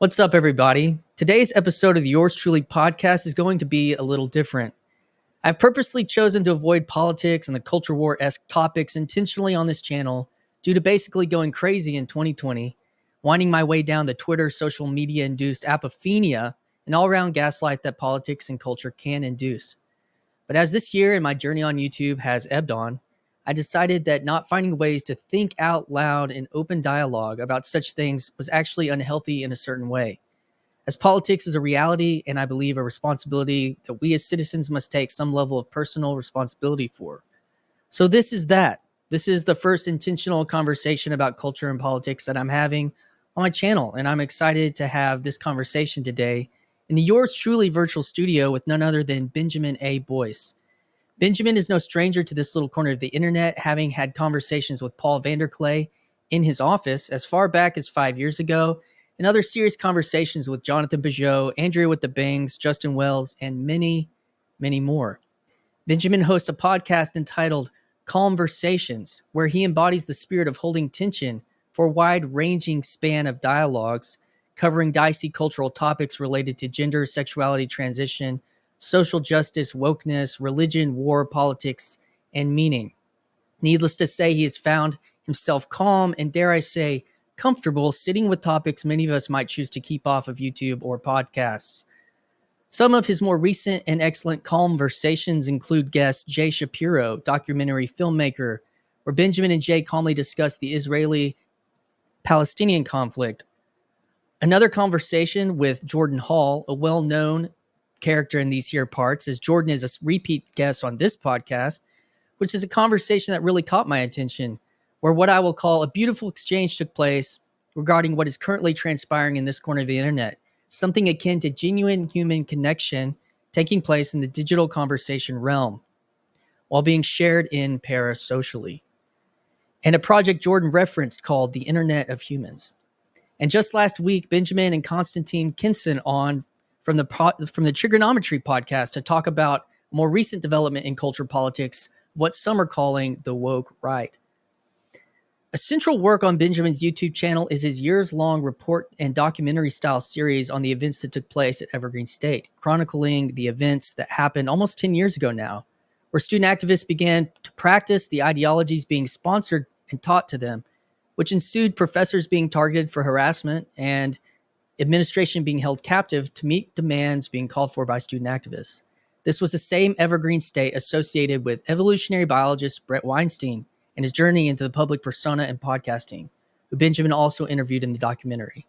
What's up, everybody? Today's episode of the Yours Truly podcast is going to be a little different. I've purposely chosen to avoid politics and the culture war-esque topics intentionally on this channel due to basically going crazy in 2020, winding my way down the Twitter social media-induced apophenia and all-around gaslight that politics and culture can induce. But as this year and my journey on YouTube has ebbed on, I decided that not finding ways to think out loud in open dialogue about such things was actually unhealthy in a certain way. As politics is a reality and I believe a responsibility that we as citizens must take some level of personal responsibility for. So this is that. This is the first intentional conversation about culture and politics that I'm having on my channel, and I'm excited to have this conversation today in the Yours Truly virtual studio with none other than Benjamin A. Boyce. Benjamin is no stranger to this little corner of the internet, having had conversations with Paul VanderKlay in his office as far back as 5 years ago, and other serious conversations with Jonathan Peugeot, Andrea with the Bangs, Justin Wells, and many, many more. Benjamin hosts a podcast entitled Conversations, where he embodies the spirit of holding tension for a wide-ranging span of dialogues, covering dicey cultural topics related to gender, sexuality, transition, social justice, wokeness, religion, war, politics, and meaning. Needless to say, he has found himself calm and, dare I say, comfortable sitting with topics many of us might choose to keep off of YouTube or podcasts. Some of his more recent and excellent conversations include guest Jay Shapiro, documentary filmmaker, where Benjamin and Jay calmly discuss the Israeli-Palestinian conflict. Another conversation with Jordan Hall, a well-known character in these here parts, as Jordan is a repeat guest on this podcast, which is a conversation that really caught my attention, where what I will call a beautiful exchange took place regarding what is currently transpiring in this corner of the internet, something akin to genuine human connection taking place in the digital conversation realm, while being shared in parasocially, and a project Jordan referenced called the Internet of Humans. And just last week, Benjamin and Constantine Kinson on from the Trigonometry podcast to talk about more recent development in culture politics, what some are calling the woke right. A central work on Benjamin's YouTube channel is his years-long report and documentary-style series on the events that took place at Evergreen State, chronicling the events that happened almost 10 years ago now, where student activists began to practice the ideologies being sponsored and taught to them, which ensued professors being targeted for harassment and administration being held captive to meet demands being called for by student activists. This was the same Evergreen State associated with evolutionary biologist Brett Weinstein and his journey into the public persona and podcasting, who Benjamin also interviewed in the documentary.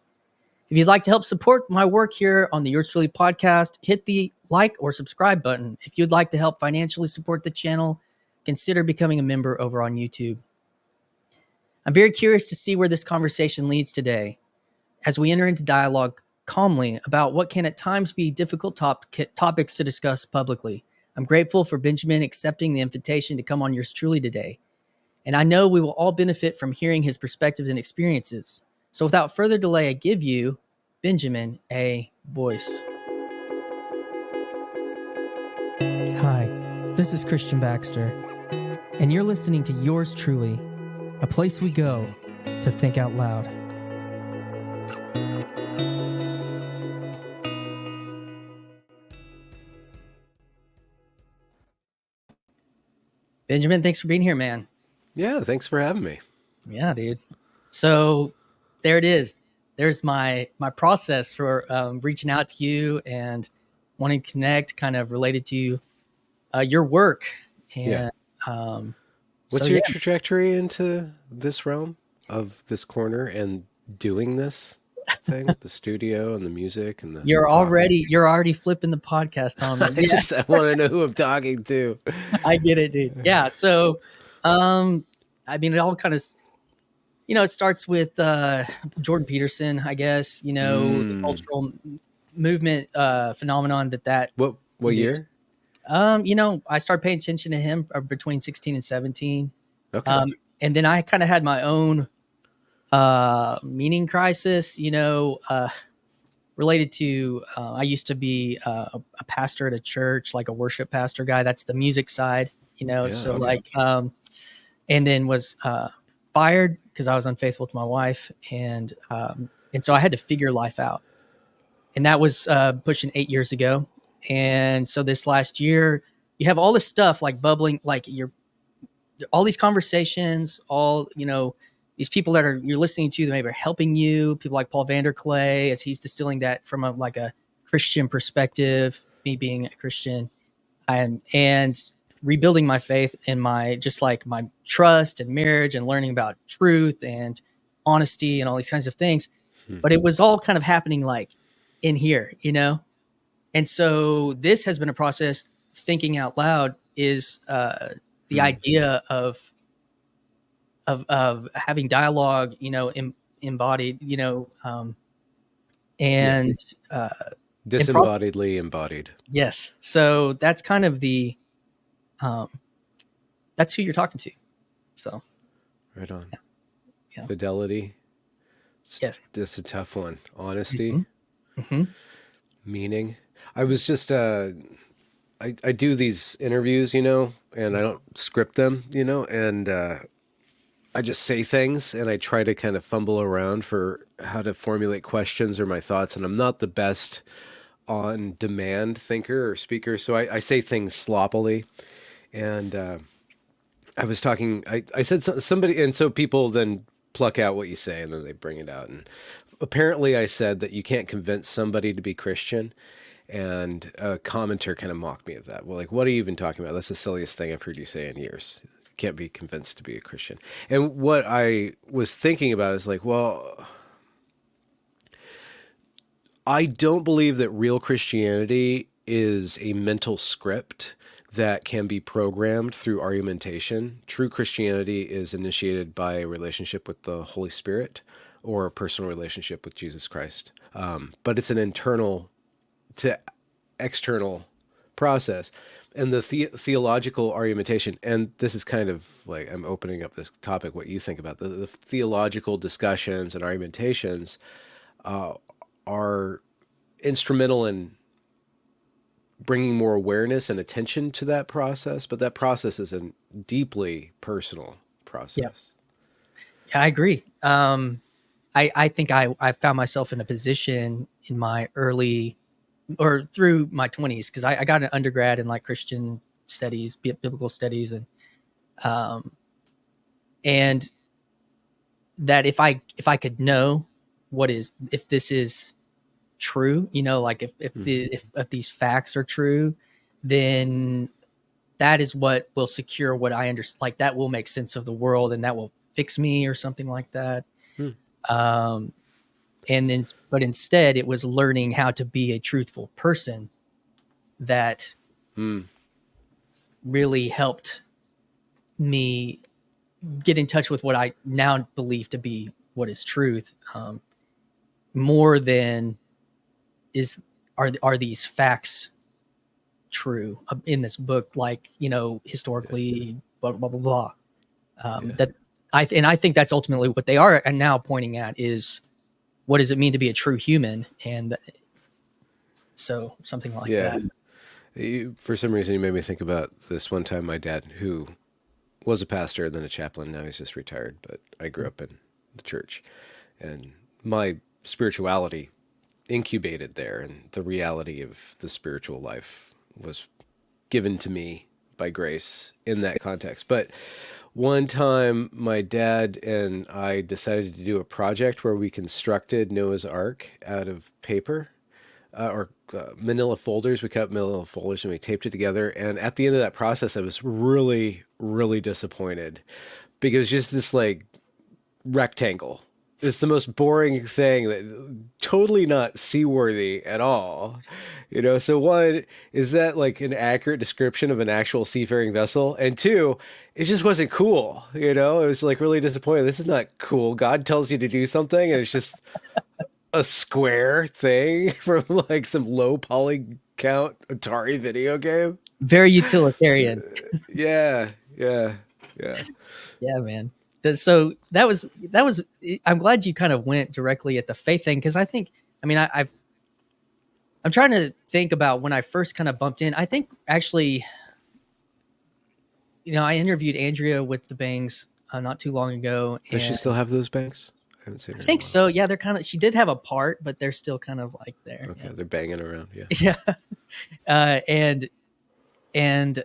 If you'd like to help support my work here on the Yours Truly podcast, hit the like or subscribe button. If you'd like to help financially support the channel, consider becoming a member over on YouTube. I'm very curious to see where this conversation leads today, as we enter into dialogue calmly about what can at times be difficult topics to discuss publicly. I'm grateful for Benjamin accepting the invitation to come on Yours Truly today, and I know we will all benefit from hearing his perspectives and experiences. So without further delay, I give you Benjamin A. Boyce. Hi, this is Christian Baxter, and you're listening to Yours Truly, a place we go to think out loud. Benjamin, thanks for being here, man. Yeah, thanks for having me. Yeah, dude. So there it is. There's my process for reaching out to you and wanting to connect, kind of related to your work. And what's your trajectory into this realm of this corner and doing this thing, the studio and the music and the you're already flipping the podcast on me. I want to know who I'm talking to. I get it, dude. Yeah. So, I mean, it all kind of, it starts with Jordan Peterson, I guess, the cultural movement phenomenon that. What year? I started paying attention to him between 16 and 17. Okay. And then I kind of had my own meaning crisis, related to, I used to be a pastor at a church, like a worship pastor guy. That's the music side, and then was fired because I was unfaithful to my wife. And so I had to figure life out. and that was pushing 8 years ago. And so this last year, you have all this stuff like bubbling, like all these conversations, all, these people that you're listening to that maybe are helping you, people like Paul VanderKlay, as he's distilling that from a Christian perspective, me being a Christian, and rebuilding my faith and my trust and marriage and learning about truth and honesty and all these kinds of things. But it was all kind of happening like in here, And so this has been a process. Thinking out loud is the idea of having dialogue, embodied, and disembodiedly embodied. Yes. So that's kind of that's who you're talking to. So right on. Yeah. Fidelity. Yes. This is a tough one. Honesty. Meaning. I was just I do these interviews, and I don't script them, and I just say things and I try to kind of fumble around for how to formulate questions or my thoughts. And I'm not the best on demand thinker or speaker. So I say things sloppily. And I was talking, I said somebody, and so people then pluck out what you say and then they bring it out. And apparently I said that you can't convince somebody to be Christian. And a commenter kind of mocked me of that. Well, like, what are you even talking about? That's the silliest thing I've heard you say in years. Can't be convinced to be a Christian. And what I was thinking about is like, well, I don't believe that real Christianity is a mental script that can be programmed through argumentation. True Christianity is initiated by a relationship with the Holy Spirit or a personal relationship with Jesus Christ. But it's an internal to external process. And the theological argumentation, and this is kind of like, I'm opening up this topic, what you think about the theological discussions and argumentations are instrumental in bringing more awareness and attention to that process. But that process is a deeply personal process. Yeah, I agree. I think I found myself in a position in my early or through my 20s, because I got an undergrad in like Christian studies, biblical studies, and that if I could know if this is true, like if these facts are true, then that is what will secure what I understand. Like that will make sense of the world, and that will fix me or something like that. But instead it was learning how to be a truthful person that really helped me get in touch with what I now believe to be what is truth, more than are these facts true in this book, like, historically, blah, blah, blah, blah. That I think that's ultimately what they are now pointing at is, what does it mean to be a true human? And so something like that. For some reason, you made me think about this one time. My dad, who was a pastor and then a chaplain, now he's just retired, but I grew up in the church, and my spirituality incubated there, and the reality of the spiritual life was given to me by grace in that context. But one time my dad and I decided to do a project where we constructed Noah's Ark out of paper or manila folders. We cut manila folders and we taped it together. And at the end of that process, I was really, really disappointed because it was just this like rectangle. It's the most boring thing that totally not seaworthy at all. So one, is that like an accurate description of an actual seafaring vessel? And two, it just wasn't cool. It was like really disappointing. This is not cool. God tells you to do something and it's just a square thing from like some low poly count Atari video game. Very utilitarian. Yeah, man. So that was, I'm glad you kind of went directly at the faith thing. Cause I'm trying to think about when I first kind of bumped in. I think actually, I interviewed Andrea with the bangs not too long ago. Does she still have those bangs? haven't seen her I in a think while. so. Yeah, they're kind of. She did have a part, but they're still kind of like there. Okay, Yeah. they're banging around. Yeah. Yeah. And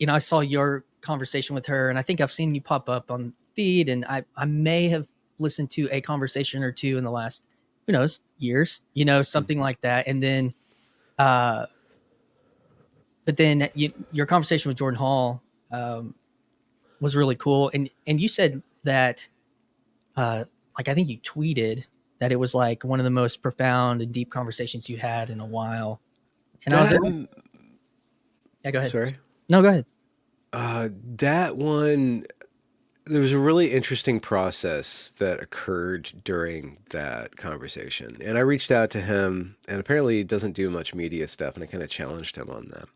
I saw your conversation with her, and I think I've seen you pop up on feed, and I may have listened to a conversation or two in the last, who knows, years, something like that. And then but then your conversation with Jordan Hall was really cool, and you said that like, I think you tweeted that it was like one of the most profound and deep conversations you had in a while. And I was like, That, yeah, go ahead. sorry. No, go ahead. That one, there was a really interesting process that occurred during that conversation. And I reached out to him, and apparently he doesn't do much media stuff, and I kind of challenged him on that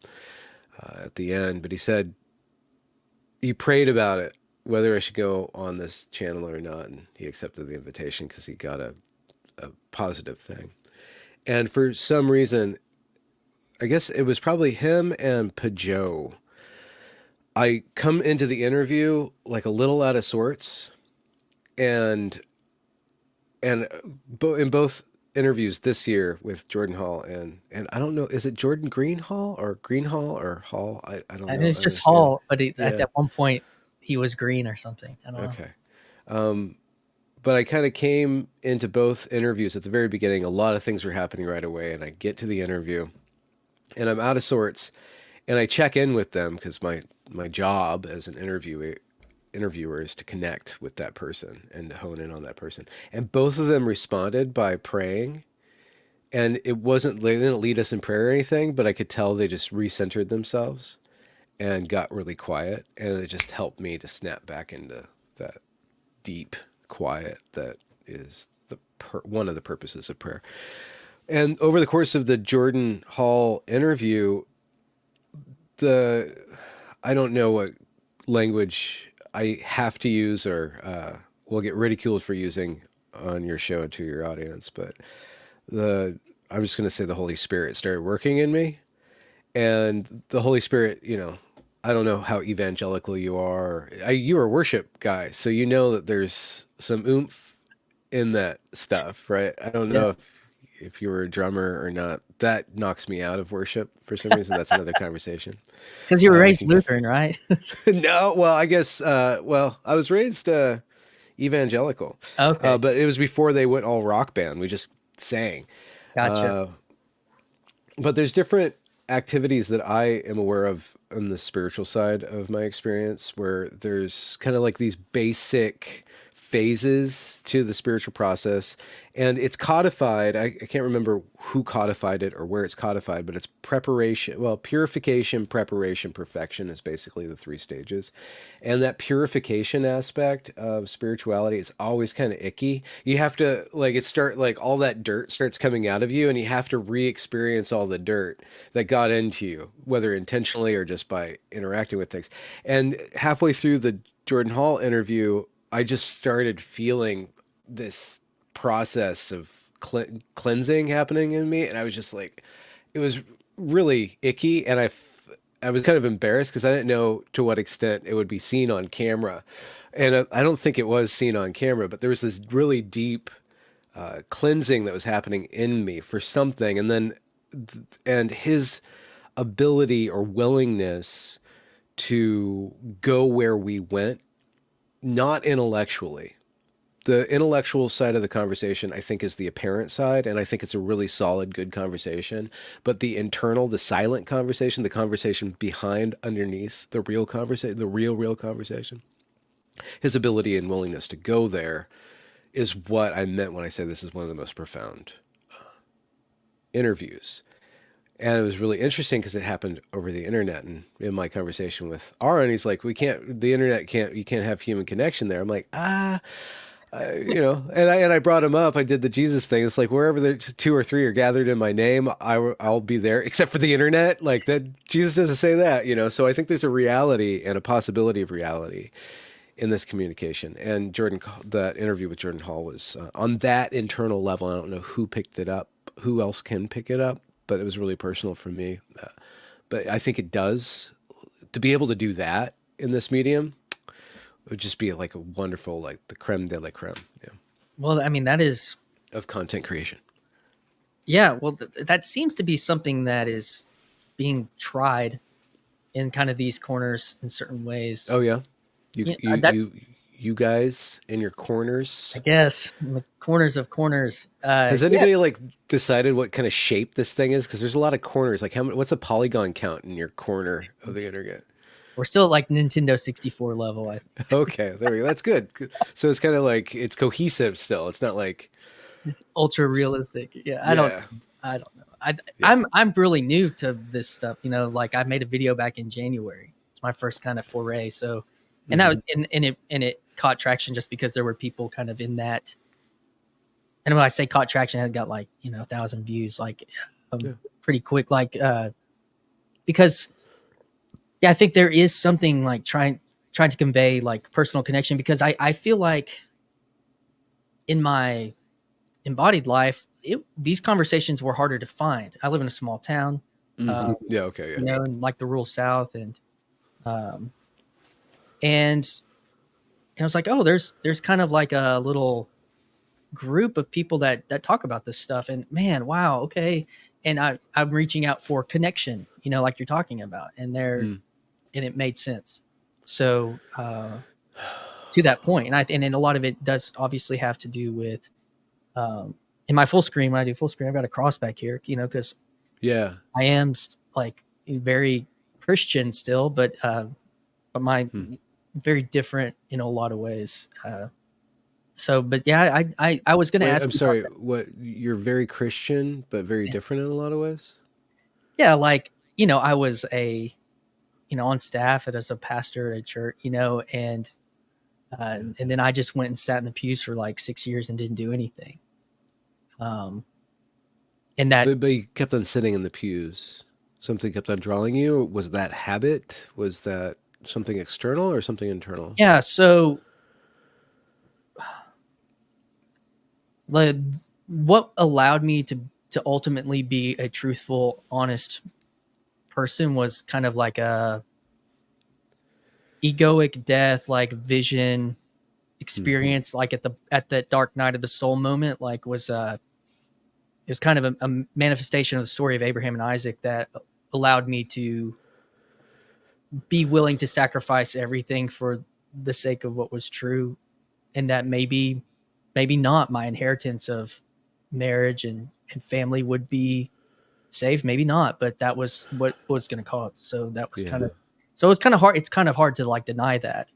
at the end. But he said he prayed about it, whether I should go on this channel or not, and he accepted the invitation because he got a positive thing. And for some reason, I guess it was probably him and Pajot. I come into the interview like a little out of sorts, and in both interviews this year with Jordan Hall and I don't know, is it Jordan Greenhall or Greenhall or Hall? I don't And know. it's I just understand. Hall, but at Yeah. that one point he was green or something. I don't know. Okay. But I kind of came into both interviews at the very beginning. A lot of things were happening right away, and I get to the interview, and I'm out of sorts, and I check in with them because my job as an interviewer is to connect with that person and to hone in on that person. And both of them responded by praying, and they didn't lead us in prayer or anything, but I could tell they just recentered themselves and got really quiet, and it just helped me to snap back into that deep quiet that is one of the purposes of prayer. And over the course of the Jordan Hall interview, I don't know what language I have to use or will get ridiculed for using on your show to your audience, but I'm just going to say the Holy Spirit started working in me, and the Holy Spirit, I don't know how evangelical you are. You are a worship guy, so you know that there's some oomph in that stuff, right? I don't Yeah. know if you were a drummer or not. That knocks me out of worship for some reason. That's another conversation. Because you were We raised can Lutheran, right? no, well, I guess I was raised evangelical, Okay. but it was before they went all rock band. We just sang. Gotcha. But there's different activities that I am aware of on the spiritual side of my experience where there's kind of like these basic phases to the spiritual process, and it's codified. I can't remember who codified it or where it's codified, but it's preparation. Well, purification, preparation, perfection is basically the three stages. And that purification aspect of spirituality is always kind of icky. You have to all that dirt starts coming out of you, and you have to re-experience all the dirt that got into you, whether intentionally or just by interacting with things. And halfway through the Jordan Hall interview, I just started feeling this process of cleansing happening in me, and I was just like, it was really icky, and I was kind of embarrassed because I didn't know to what extent it would be seen on camera, and I don't think it was seen on camera, but there was this really deep cleansing that was happening in me for something, and his ability or willingness to go where we went, not intellectually. The intellectual side of the conversation, I think, is the apparent side, and I think it's a really solid, good conversation. But the internal, the silent conversation, the conversation behind, underneath, the real conversation, the real conversation, his ability and willingness to go there is what I meant when I say this is one of the most profound interviews. And it was really interesting because it happened over the internet. And in my conversation with Aaron, he's like, you can't have human connection there. I'm like, and I brought him up. I did the Jesus thing. It's like wherever the two or three are gathered in my name, I'll be there, except for the internet. Like that, Jesus doesn't say that. So I think there's a reality and a possibility of reality in this communication. And that interview with Jordan Hall was on that internal level. I don't know who picked it up, who else can pick it up, but it was really personal for me. But I think it does, to be able to do that in this medium, it would just be like a wonderful, like the creme de la creme. Yeah. Well, I mean, that is, of content creation. yeah, well, that seems to be something that is being tried in kind of these corners in certain ways. Oh yeah, you Yeah, you that, you you guys in your I corners. guess, in the corners of corners. Has Yeah, anybody like decided what kind of shape this thing is? Because there's a lot of corners. Like, what's a polygon count in your corner of the internet? we're still at like Nintendo 64 level. I think. Okay, there we go. That's good. So it's kind of like it's cohesive still. It's not like Ultra realistic. Yeah, yeah, I don't know. yeah. I'm really new to this stuff. You know, like I made a video back in January. It's my first kind of foray. So, and that Mhm. was and it caught traction just because there were people kind of in that. And when I say caught traction, it got like 1,000 views, like Yeah. pretty quick. Like because yeah, I think there is something like trying to convey like personal connection because I feel like in my embodied life, these conversations were harder to find. I live in a small town, Mhm. Yeah. Okay. Yeah. in like the rural South, um, and I was like, oh, there's kind of like a little group of people that talk about this stuff, and man, wow, okay. And I'm reaching out for connection, like you're talking about, Mm. and it made sense. So to that point, and then a lot of it does obviously have to do with in my full screen. When I do full screen, I've got a cross back here, because Yeah. I am like very Christian still, but my Hmm. very different in a lot of ways. So, but yeah, I was going to Wait, ask I'm you about sorry. that. What? You're very Christian, but very different in a lot of ways. Yeah, like I was on staff as a pastor at a church, and then I just went and sat in the pews for like 6 years and didn't do anything. Um, and that But you kept on sitting in the pews. Something kept on drawing you. Was that habit? Was that something external or something internal? yeah, so like, what allowed me to ultimately be a truthful, honest person was kind of like a egoic death, like vision Hmm. experience, like at the dark night of the soul moment, like was it was kind of a manifestation of the story of Abraham and Isaac that allowed me to be willing to sacrifice everything for the sake of what was true, and that maybe not my inheritance of marriage and family would be saved, maybe not, but that was what was going to cause. So that was Yeah. it's kind of hard. It's kind of hard to like deny that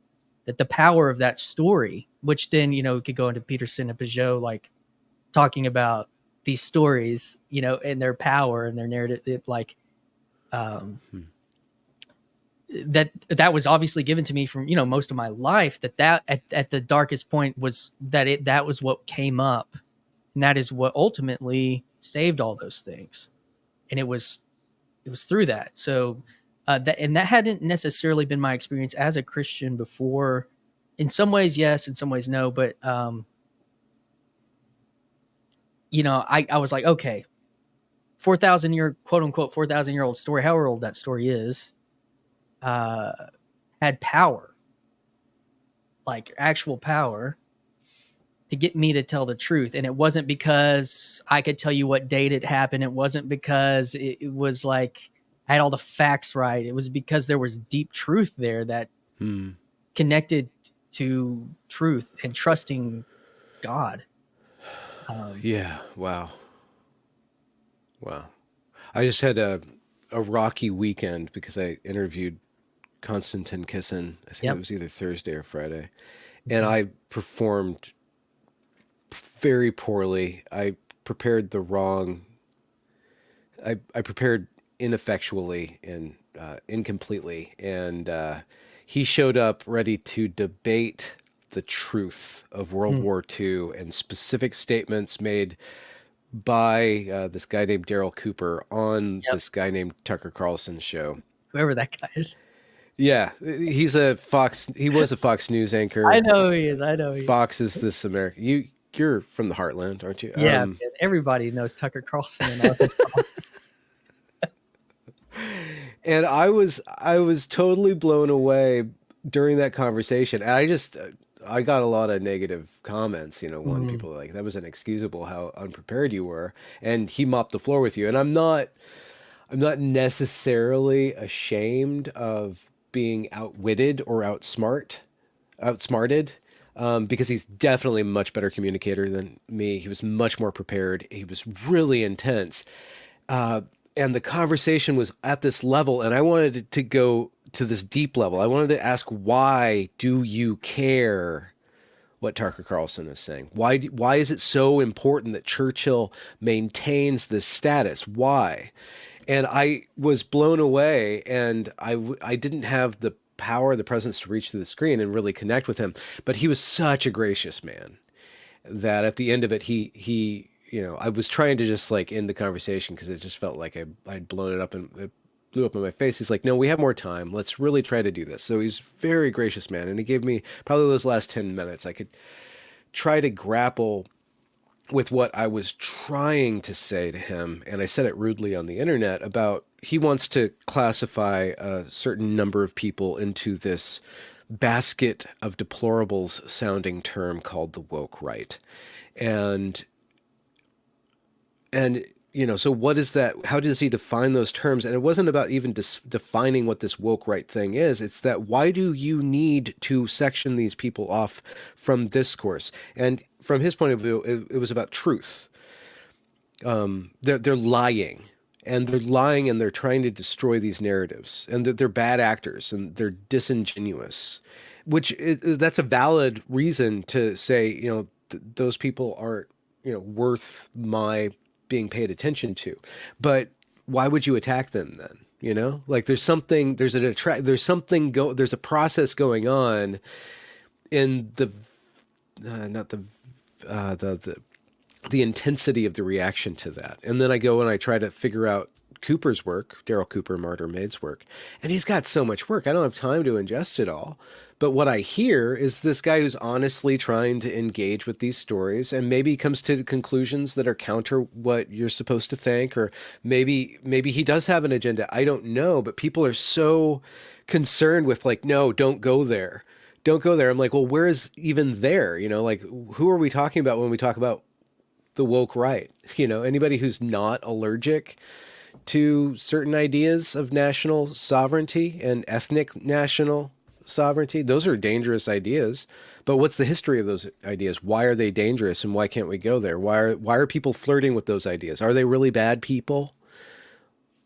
the power of that story, which then we could go into Peterson and Peugeot, like talking about these stories, and their power and their narrative, like um, Hmm. that was obviously given to me from most of my life. That at the darkest point was that was what came up, and that is what ultimately saved all those things, and it was through that. So that hadn't necessarily been my experience as a Christian before. In some ways, yes. In some ways, no. But I was like, okay, 4,000 year quote unquote 4,000 year old story, however old that story is, uh, had power, like actual power, to get me to tell the truth. And it wasn't because I could tell you what date it happened. It wasn't because it was like I had all the facts right. It was because there was deep truth there that Hmm. connected to truth and trusting God. Yeah. Wow. Wow. I just had a rocky weekend because I interviewed Konstantin Kisin. I think it Yep. was either Thursday or Friday, and I performed very poorly. I prepared the wrong. I prepared ineffectually and incompletely, and he showed up ready to debate the truth of World Mm. War II and specific statements made by this guy named Daryl Cooper on Yep. this guy named Tucker Carlson's show. Whoever that guy is. Yeah, he's a Fox. He was a Fox News I anchor. know who he is. I know who he is. Fox is this American. You're from the heartland, aren't you? Yeah, man. Everybody knows Tucker Carlson in Arkansas. And I was totally blown away during that conversation. And I got a lot of negative comments. One, Mm, people were like, that was inexcusable how unprepared you were, and he mopped the floor with you. And I'm not necessarily ashamed of being outwitted or outsmarted, because he's definitely a much better communicator than me. He was much more prepared. He was really intense. And the conversation was at this level, and I wanted it to go to this deep level. I wanted to ask, why do you care what Tucker Carlson is saying? Why is it so important that Churchill maintains this status? Why? And I was blown away, and I didn't have the power, the presence to reach to the screen and really connect with him. But he was such a gracious man that at the end of it, I was trying to just like end the conversation because it just felt like I'd blown it up, and it blew up in my face. He's like, no, we have more time. Let's really try to do this. So he's a very gracious man. And he gave me probably those last 10 minutes. I could try to grapple with what I was trying to say to him. And I said it rudely on the internet about, he wants to classify a certain number of people into this basket of deplorables sounding term called the woke right. And so what is that? How does he define those terms? And it wasn't about even defining what this woke right thing is. It's that, why do you need to section these people off from discourse? And from his point of view, it was about truth. They're lying, and they're trying to destroy these narratives, and they're bad actors, and they're disingenuous, that's a valid reason to say, those people aren't, worth my being paid attention to. But why would you attack them then? Like, there's a process going on in the not the intensity of the reaction to that. And then I go and I try to figure out Cooper's work, Daryl Cooper, Martyr Maid's work, and he's got so much work. I don't have time to ingest it all. But what I hear is this guy who's honestly trying to engage with these stories, and maybe comes to conclusions that are counter what you're supposed to think, or maybe he does have an agenda. I don't know, but people are so concerned with, like, no, don't go there. Don't go there. I'm like, well, where is even there? Like, who are we talking about when we talk about the woke right? Anybody who's not allergic to certain ideas of national sovereignty and ethnic national sovereignty. Those are dangerous ideas. But what's the history of those ideas? Why are they dangerous, and why can't we go there? Why are people flirting with those ideas? Are they really bad people?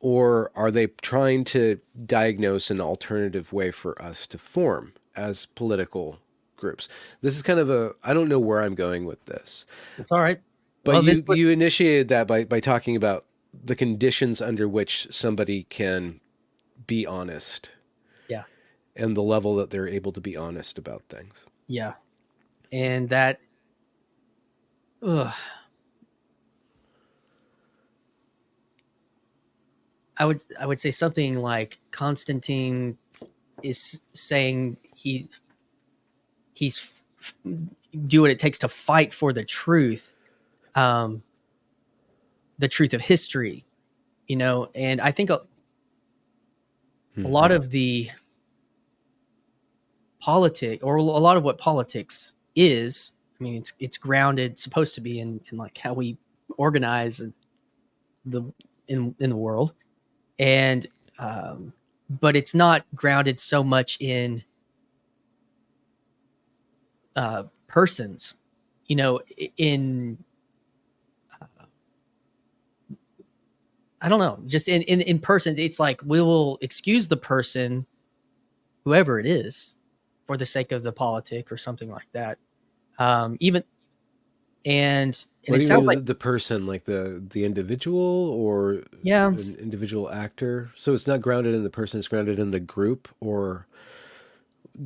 Or are they trying to diagnose an alternative way for us to form as political groups? This is kind of I don't know where I'm going with this. it's all right. But Well, you initiated that by talking about the conditions under which somebody can be honest, yeah, and the level that they're able to be honest about things. yeah, and that, ugh, I would say something like Constantine is saying he's do what it takes to fight for the truth of history, and I think a lot of the a lot of what politics is, I mean, it's grounded, supposed to be in like how we organize in the world, and but it's not grounded so much in persons, in I don't know, just in persons. It's like, we will excuse the person, whoever it is, for the sake of the politic or something like that. Even and What it do you sounds mean, like, the person, like the individual, or yeah, an individual actor? So it's not grounded in the person; it's grounded in the group, or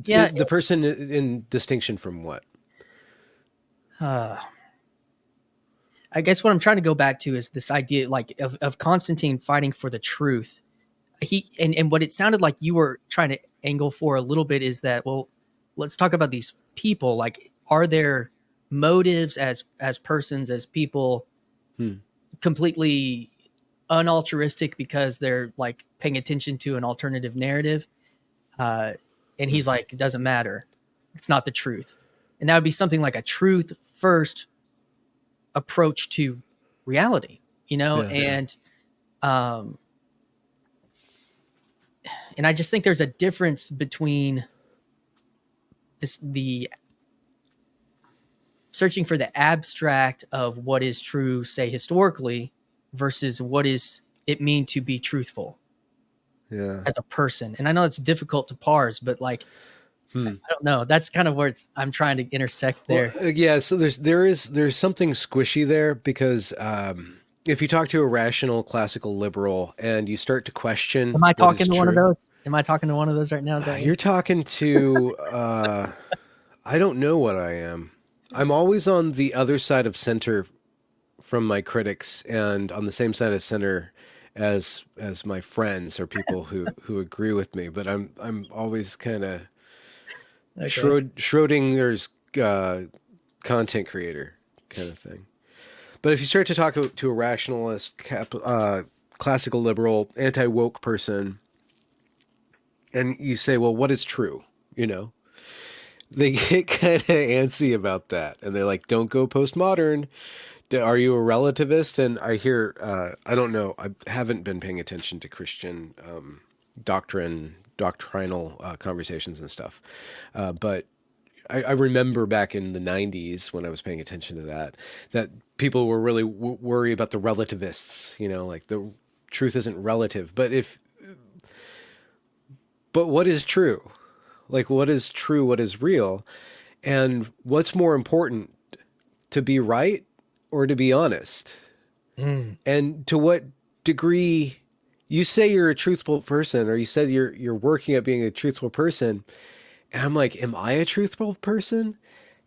yeah. the person in distinction from what? Uh, I guess what I'm trying to go back to is this idea, like, of Constantine fighting for the truth. And what it sounded like you were trying to angle for a little bit is that, well, let's talk about these people. Like, are there motives as persons, as people, completely unaltruistic because they're like paying attention to an alternative narrative? And he's like, it doesn't matter. It's not the truth. And that would be something like a truth first approach to reality, Yeah. and I just think there's a difference between the searching for the abstract of what is true, say historically, versus what is it mean to be truthful as a person. And I know it's difficult to parse, but like, I don't know. That's kind of where I'm trying to intersect there. Well, yeah. So there's something squishy there because if you talk to a rational classical liberal and you start to question Am I what is talking to one of true, those? Am I talking to one of those right now? Is that you're talking to I don't know what I am. I'm always on the other side of center from my critics and on the same side of center as my friends or people who agree with me. But I'm always kind of Schrodinger's content creator kind of thing. But if you start to talk to a rationalist, classical liberal, anti-woke person, and you say, well, what is true? They get kind of antsy about that. And they're like, don't go postmodern. Are you a relativist? And I hear, I don't know, I haven't been paying attention to Christian doctrinal conversations and stuff. But I remember back in the 90s when I was paying attention to that people were really worried about the relativists, like the truth isn't relative. But what is true? Like, what is true? What is real? And what's more important, to be right or to be honest? And to what degree you say you're a truthful person, or you said you're working at being a truthful person. And I'm like, am I a truthful person?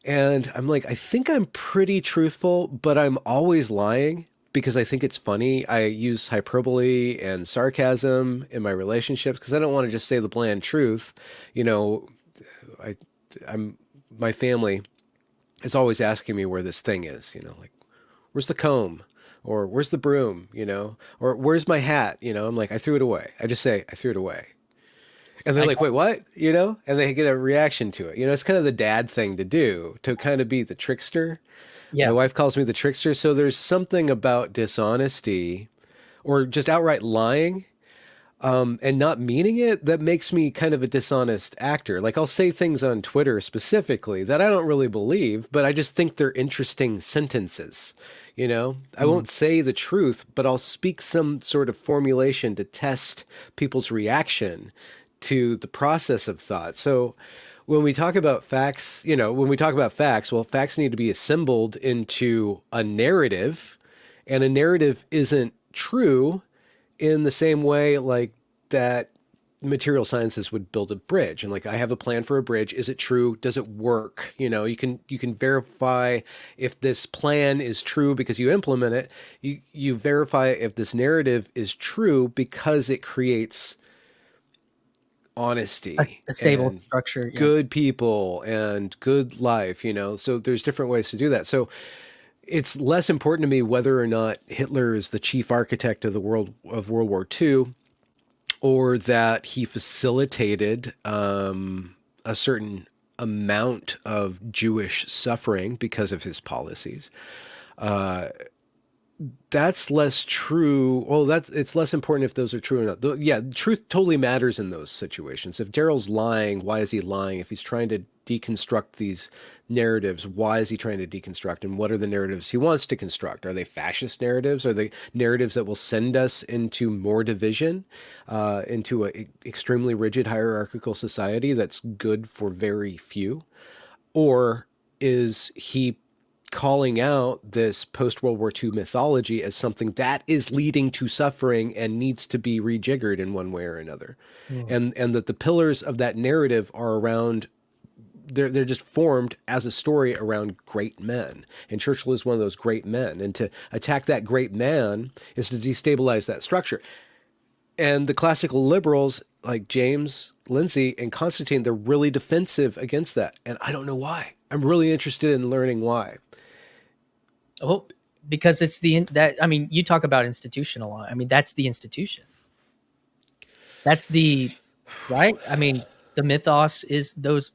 And I'm like, I think I'm pretty truthful, but I'm always lying because I think it's funny. I use hyperbole and sarcasm in my relationships because I don't want to just say the bland truth. My family is always asking me where this thing is, like, where's the comb? Or where's the broom, or where's my hat? I'm like, I threw it away. I just say, I threw it away. And they're like, wait, what? And they get a reaction to it. It's kind of the dad thing to do, to kind of be the trickster. Yeah. My wife calls me the trickster. So there's something about dishonesty or just outright lying and not meaning it that makes me kind of a dishonest actor. Like, I'll say things on Twitter specifically that I don't really believe, but I just think they're interesting sentences. I won't say the truth, but I'll speak some sort of formulation to test people's reaction to the process of thought. So when we talk about facts, well, facts need to be assembled into a narrative, and a narrative isn't true in the same way like that material sciences would build a bridge. And like, I have a plan for a bridge. Is it true? Does it work? You can verify if this plan is true because you implement it. You verify if this narrative is true because it creates honesty, a stable structure, good people and good life, so there's different ways to do that. So it's less important to me whether or not Hitler is the chief architect of World War II, or that he facilitated a certain amount of Jewish suffering because of his policies. That's less true. Well, it's less important if those are true or not. Yeah, truth totally matters in those situations. If Daryl's lying, why is he lying? If he's trying to deconstruct these narratives, why is he trying to deconstruct? And what are the narratives he wants to construct? Are they fascist narratives? Are they narratives that will send us into more division, into an extremely rigid hierarchical society that's good for very few? Or is he calling out this post-World War II mythology as something that is leading to suffering and needs to be rejiggered in one way or another? And that the pillars of that narrative are around, they're just formed as a story around great men. And Churchill is one of those great men. And to attack that great man is to destabilize that structure. And the classical liberals like James, Lindsay, and Constantine, they're really defensive against that. And I don't know why. I'm really interested in learning why. Oh, because it's you talk about institutional. I mean, that's the institution. That's the right. I mean, the mythos is those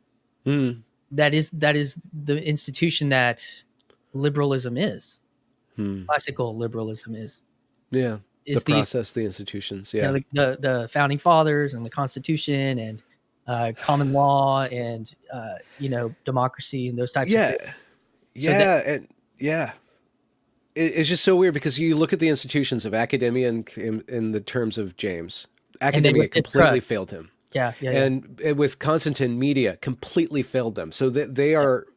that is the institution that liberalism is. Classical liberalism is Yeah. The these, process, the institutions. you Yeah. know, the founding fathers and the Constitution and common law and you know, democracy and those types of Yeah. things. So that Yeah. And yeah. It's just so weird because you look at the institutions of academia in the terms of James. and they Academia would completely distrust. failed him. Yeah, yeah, yeah. And with Constantine, media completely failed them. So they Yep. are,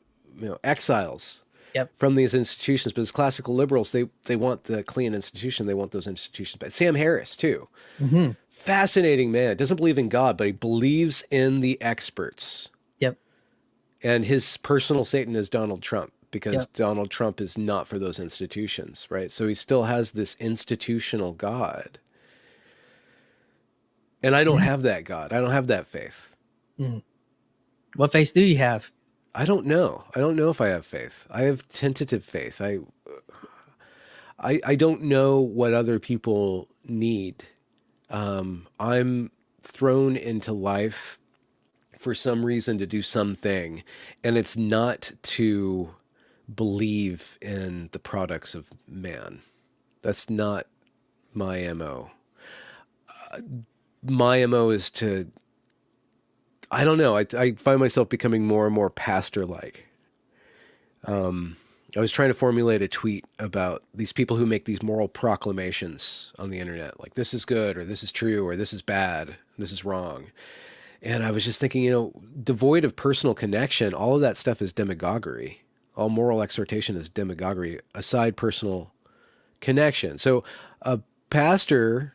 exiles Yep. from these institutions. But as classical liberals, they want the clean institution. They want those institutions. But Sam Harris too, Mm-hmm. fascinating man. Doesn't believe in God, but he believes in the experts. Yep. And his personal Satan is Donald Trump, because Yep. Donald Trump is not for those institutions, right? So he still has this institutional God. And I don't have that God. I don't have that faith. Mm. What faith do you have? I don't know. I don't know if I have faith. I have tentative faith. I don't know what other people need. I'm thrown into life for some reason to do something, and it's not to believe in the products of man. That's not my MO. My MO is to, I don't know. I find myself becoming more and more pastor-like. I was trying to formulate a tweet about these people who make these moral proclamations on the internet, like this is good, or this is true, or this is bad, this is wrong. And I was just thinking, devoid of personal connection, all of that stuff is demagoguery. All moral exhortation is demagoguery, aside personal connection. So a pastor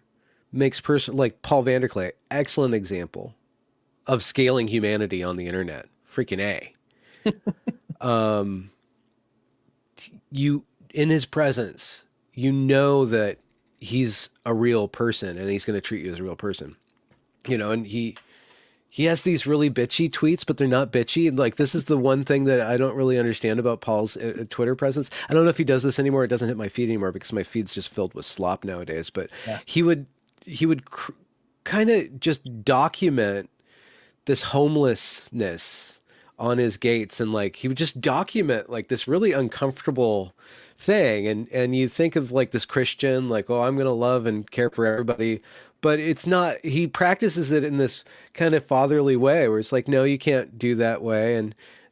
makes like Paul VanderKlay, excellent example of scaling humanity on the internet. Freaking A. You, in his presence, you know that he's a real person and he's going to treat you as a real person, and he has these really bitchy tweets, but they're not bitchy. And like, this is the one thing that I don't really understand about Paul's Twitter presence. I don't know if he does this anymore. It doesn't hit my feed anymore because my feed's just filled with slop nowadays, but Yeah. he would kind of just document this homelessness on his gates, and like he would just document like this really uncomfortable thing, and you think of like this Christian, like, oh, I'm gonna love and care for everybody, but it's not. He practices it in this kind of fatherly way where it's like, no, you can't do that way,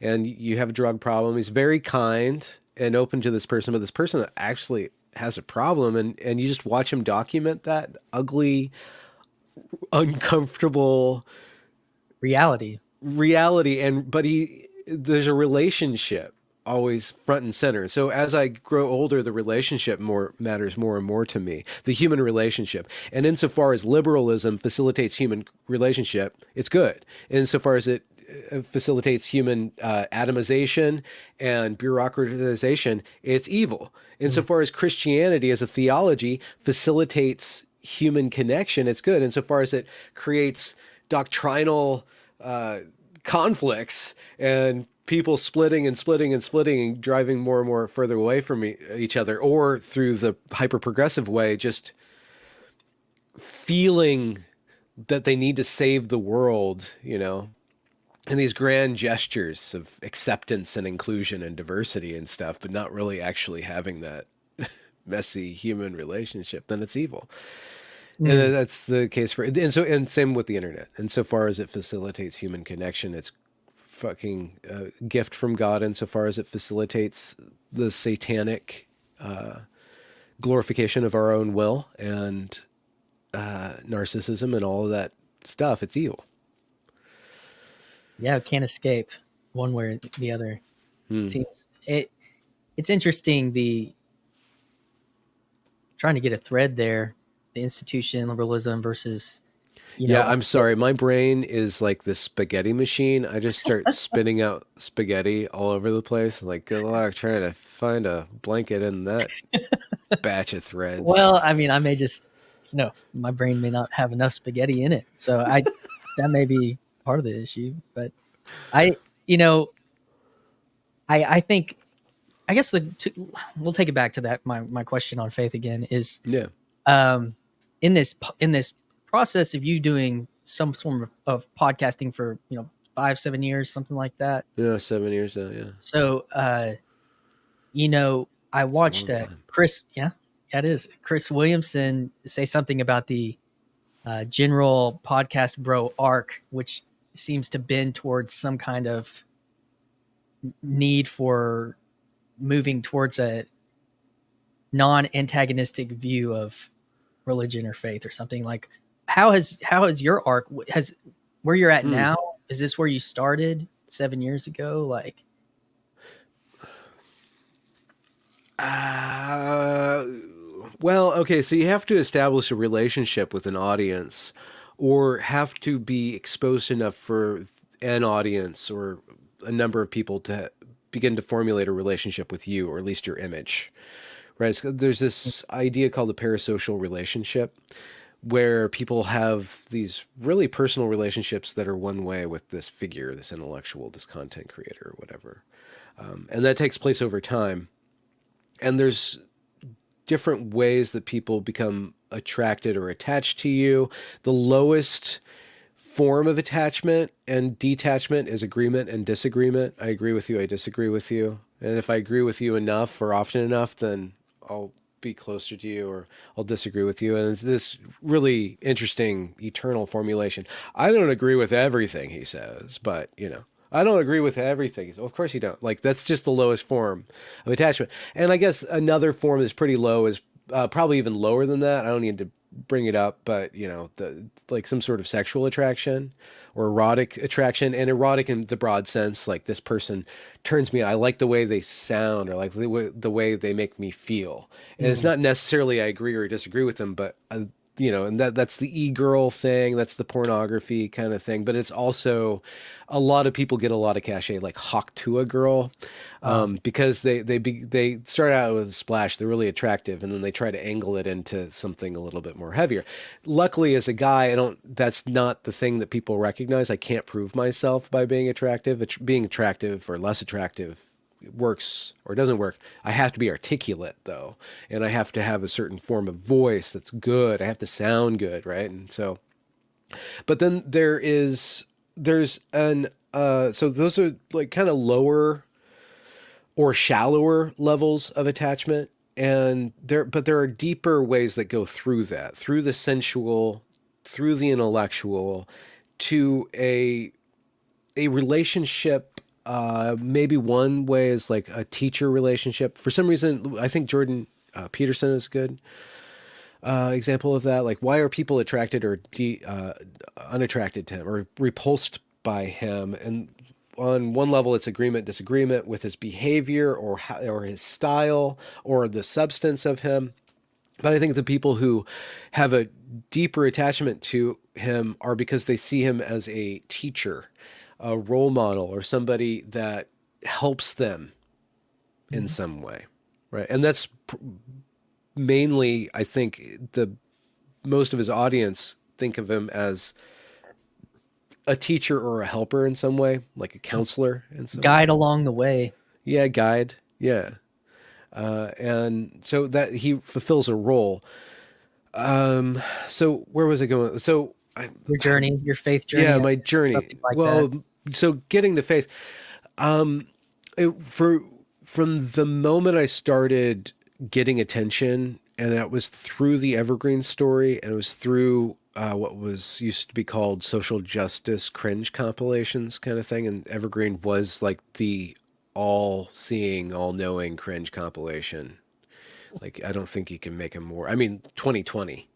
and you have a drug problem. He's very kind and open to this person, but this person that actually has a problem, and you just watch him document that ugly, uncomfortable Reality. but there's a relationship always front and center. So as I grow older, the relationship matters more and more to me, the human relationship. And insofar as liberalism facilitates human relationship, it's good. Insofar as it facilitates human atomization and bureaucratization, it's evil. Insofar as Christianity as a theology facilitates human connection, it's good. Insofar as it creates doctrinal conflicts and people splitting and driving more and more further away from each other, or through the hyper progressive way, just feeling that they need to save the world, and these grand gestures of acceptance and inclusion and diversity and stuff, but not really actually having that messy human relationship, then it's evil. And that's the case and same with the internet. And so far as it facilitates human connection, it's fucking gift from God. Insofar as it facilitates the satanic glorification of our own will and narcissism and all of that stuff, it's evil. Yeah, can't escape one way or the other. It seems it's interesting, trying to get a thread there, the institution, liberalism versus, I'm sorry. My brain is like this spaghetti machine. I just start spitting out spaghetti all over the place. Like, good luck trying to find a blanket in that batch of threads. Well, I mean, I may just, my brain may not have enough spaghetti in it. So that may be part of the issue, but I think, I guess we'll take it back to that. My question on faith again is, in this process of you doing some form of podcasting for 5-7 years, something like that. Yeah, 7 years now. Yeah, So, I it's a watched long time. Chris. Yeah, it is Chris Williamson say something about the general podcast bro arc, which seems to bend towards some kind of need for moving towards a non-antagonistic view of religion or faith or something. Like, how has your arc, has where you're at now, is this where you started 7 years ago? Like, Well, okay, so you have to establish a relationship with an audience or have to be exposed enough for an audience or a number of people to begin to formulate a relationship with you, or at least your image, right? So there's this idea called the parasocial relationship where people have these really personal relationships that are one way with this figure, this intellectual, this content creator, or whatever. And that takes place over time. And there's different ways that people become attracted or attached to you. The lowest form of attachment and detachment is agreement and disagreement. I agree with you, I disagree with you. And if I agree with you enough or often enough, then I'll be closer to you, or I'll disagree with you. And it's this really interesting eternal formulation. I don't agree with everything he says, but I don't agree with everything. Of course you don't. Like, that's just the lowest form of attachment. And I guess another form that's pretty low is probably even lower than that. I don't need to bring it up, but like some sort of sexual attraction or erotic attraction, and erotic in the broad sense, like this person turns me, I like the way they sound, or like the way they make me feel. And it's not necessarily I agree or disagree with them, but and that's the e-girl thing, that's the pornography kind of thing. But it's also, a lot of people get a lot of cachet, like hawk to a girl, because they start out with a splash, they're really attractive, and then they try to angle it into something a little bit more heavier. Luckily, as a guy, that's not the thing that people recognize. I can't prove myself by being attractive. Being attractive or less attractive works or doesn't work. I have to be articulate, though, and I have to have a certain form of voice that's good. I have to sound good, right? And so, but then there's an so those are like kind of lower or shallower levels of attachment, and there are deeper ways that go through that, through the sensual, through the intellectual, to a relationship. Maybe one way is like a teacher relationship. For some reason, I think Jordan Peterson is a good example of that. Like, why are people attracted or unattracted to him, or repulsed by him? And on one level, it's agreement, disagreement with his behavior or his style or the substance of him. But I think the people who have a deeper attachment to him are because they see him as a teacher, a role model, or somebody that helps them in some way, right? And that's mainly, I think, most of his audience think of him as a teacher or a helper in some way, like a counselor in some guide along the way. Yeah, guide. Yeah. And so that he fulfills a role. So where was I going? So Your journey, your faith journey. yeah, my journey. Like Well, that. so getting to faith, from the moment I started getting attention, and that was through the Evergreen story, and it was through what was used to be called social justice cringe compilations kind of thing. And Evergreen was like the all-seeing, all-knowing cringe compilation. Like, I don't think you can make a more, I mean, 2020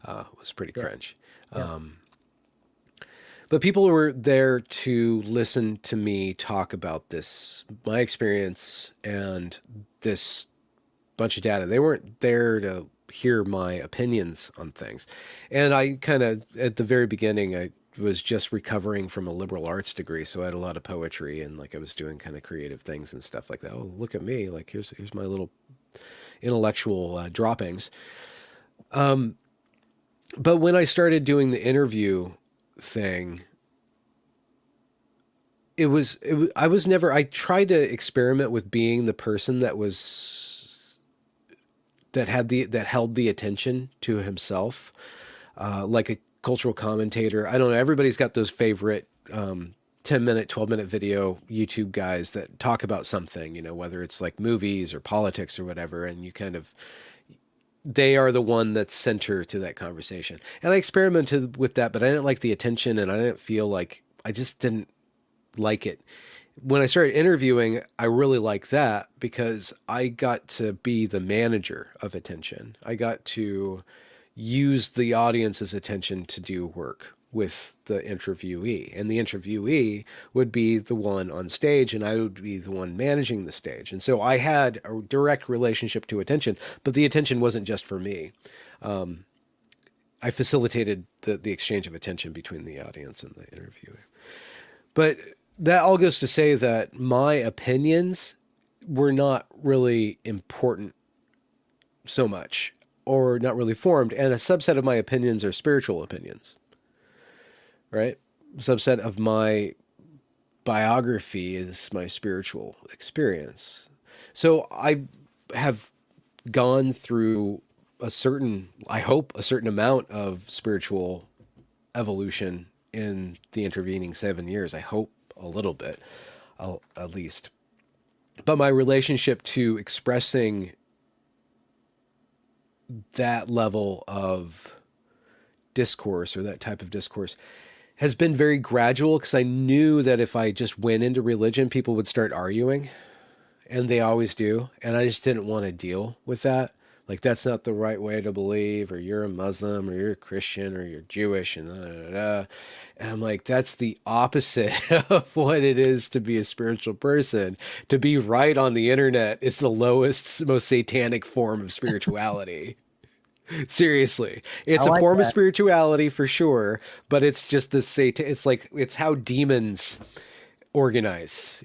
was pretty cringe. Yeah. But people were there to listen to me talk about this, my experience, and this bunch of data. They weren't there to hear my opinions on things. And I kind of, at the very beginning, I was just recovering from a liberal arts degree, so I had a lot of poetry, and like I was doing kind of creative things and stuff like that. Oh, look at me! Like, here's my little intellectual droppings. But when I started doing the interview thing, I tried to experiment with being the person that held the attention to himself, like a cultural commentator. I don't know. Everybody's got those favorite 10-minute, 12-minute video YouTube guys that talk about something, whether it's like movies or politics or whatever, and they are the one that's center to that conversation. And I experimented with that, but I didn't like the attention, and I didn't feel like, I just didn't like it. When I started interviewing, I really liked that because I got to be the manager of attention. I got to use the audience's attention to do work with the interviewee, and the interviewee would be the one on stage and I would be the one managing the stage. And so I had a direct relationship to attention, but the attention wasn't just for me. I facilitated the exchange of attention between the audience and the interviewer. But that all goes to say that my opinions were not really important so much, or not really formed. And a subset of my opinions are spiritual opinions, right? A subset of my biography is my spiritual experience. So I have gone through I hope, a certain amount of spiritual evolution in the intervening 7 years. I hope a little bit, at least. But my relationship to expressing that level of discourse, or that type of discourse, has been very gradual, because I knew that if I just went into religion, people would start arguing, and they always do. And I just didn't want to deal with that. Like, that's not the right way to believe, or you're a Muslim, or you're a Christian, or you're Jewish, and da, da, da. And I'm like, that's the opposite of what it is to be a spiritual person. To be right on the internet is the lowest, most satanic form of spirituality. Seriously. It's a form of spirituality for sure, but it's just it's how demons organize,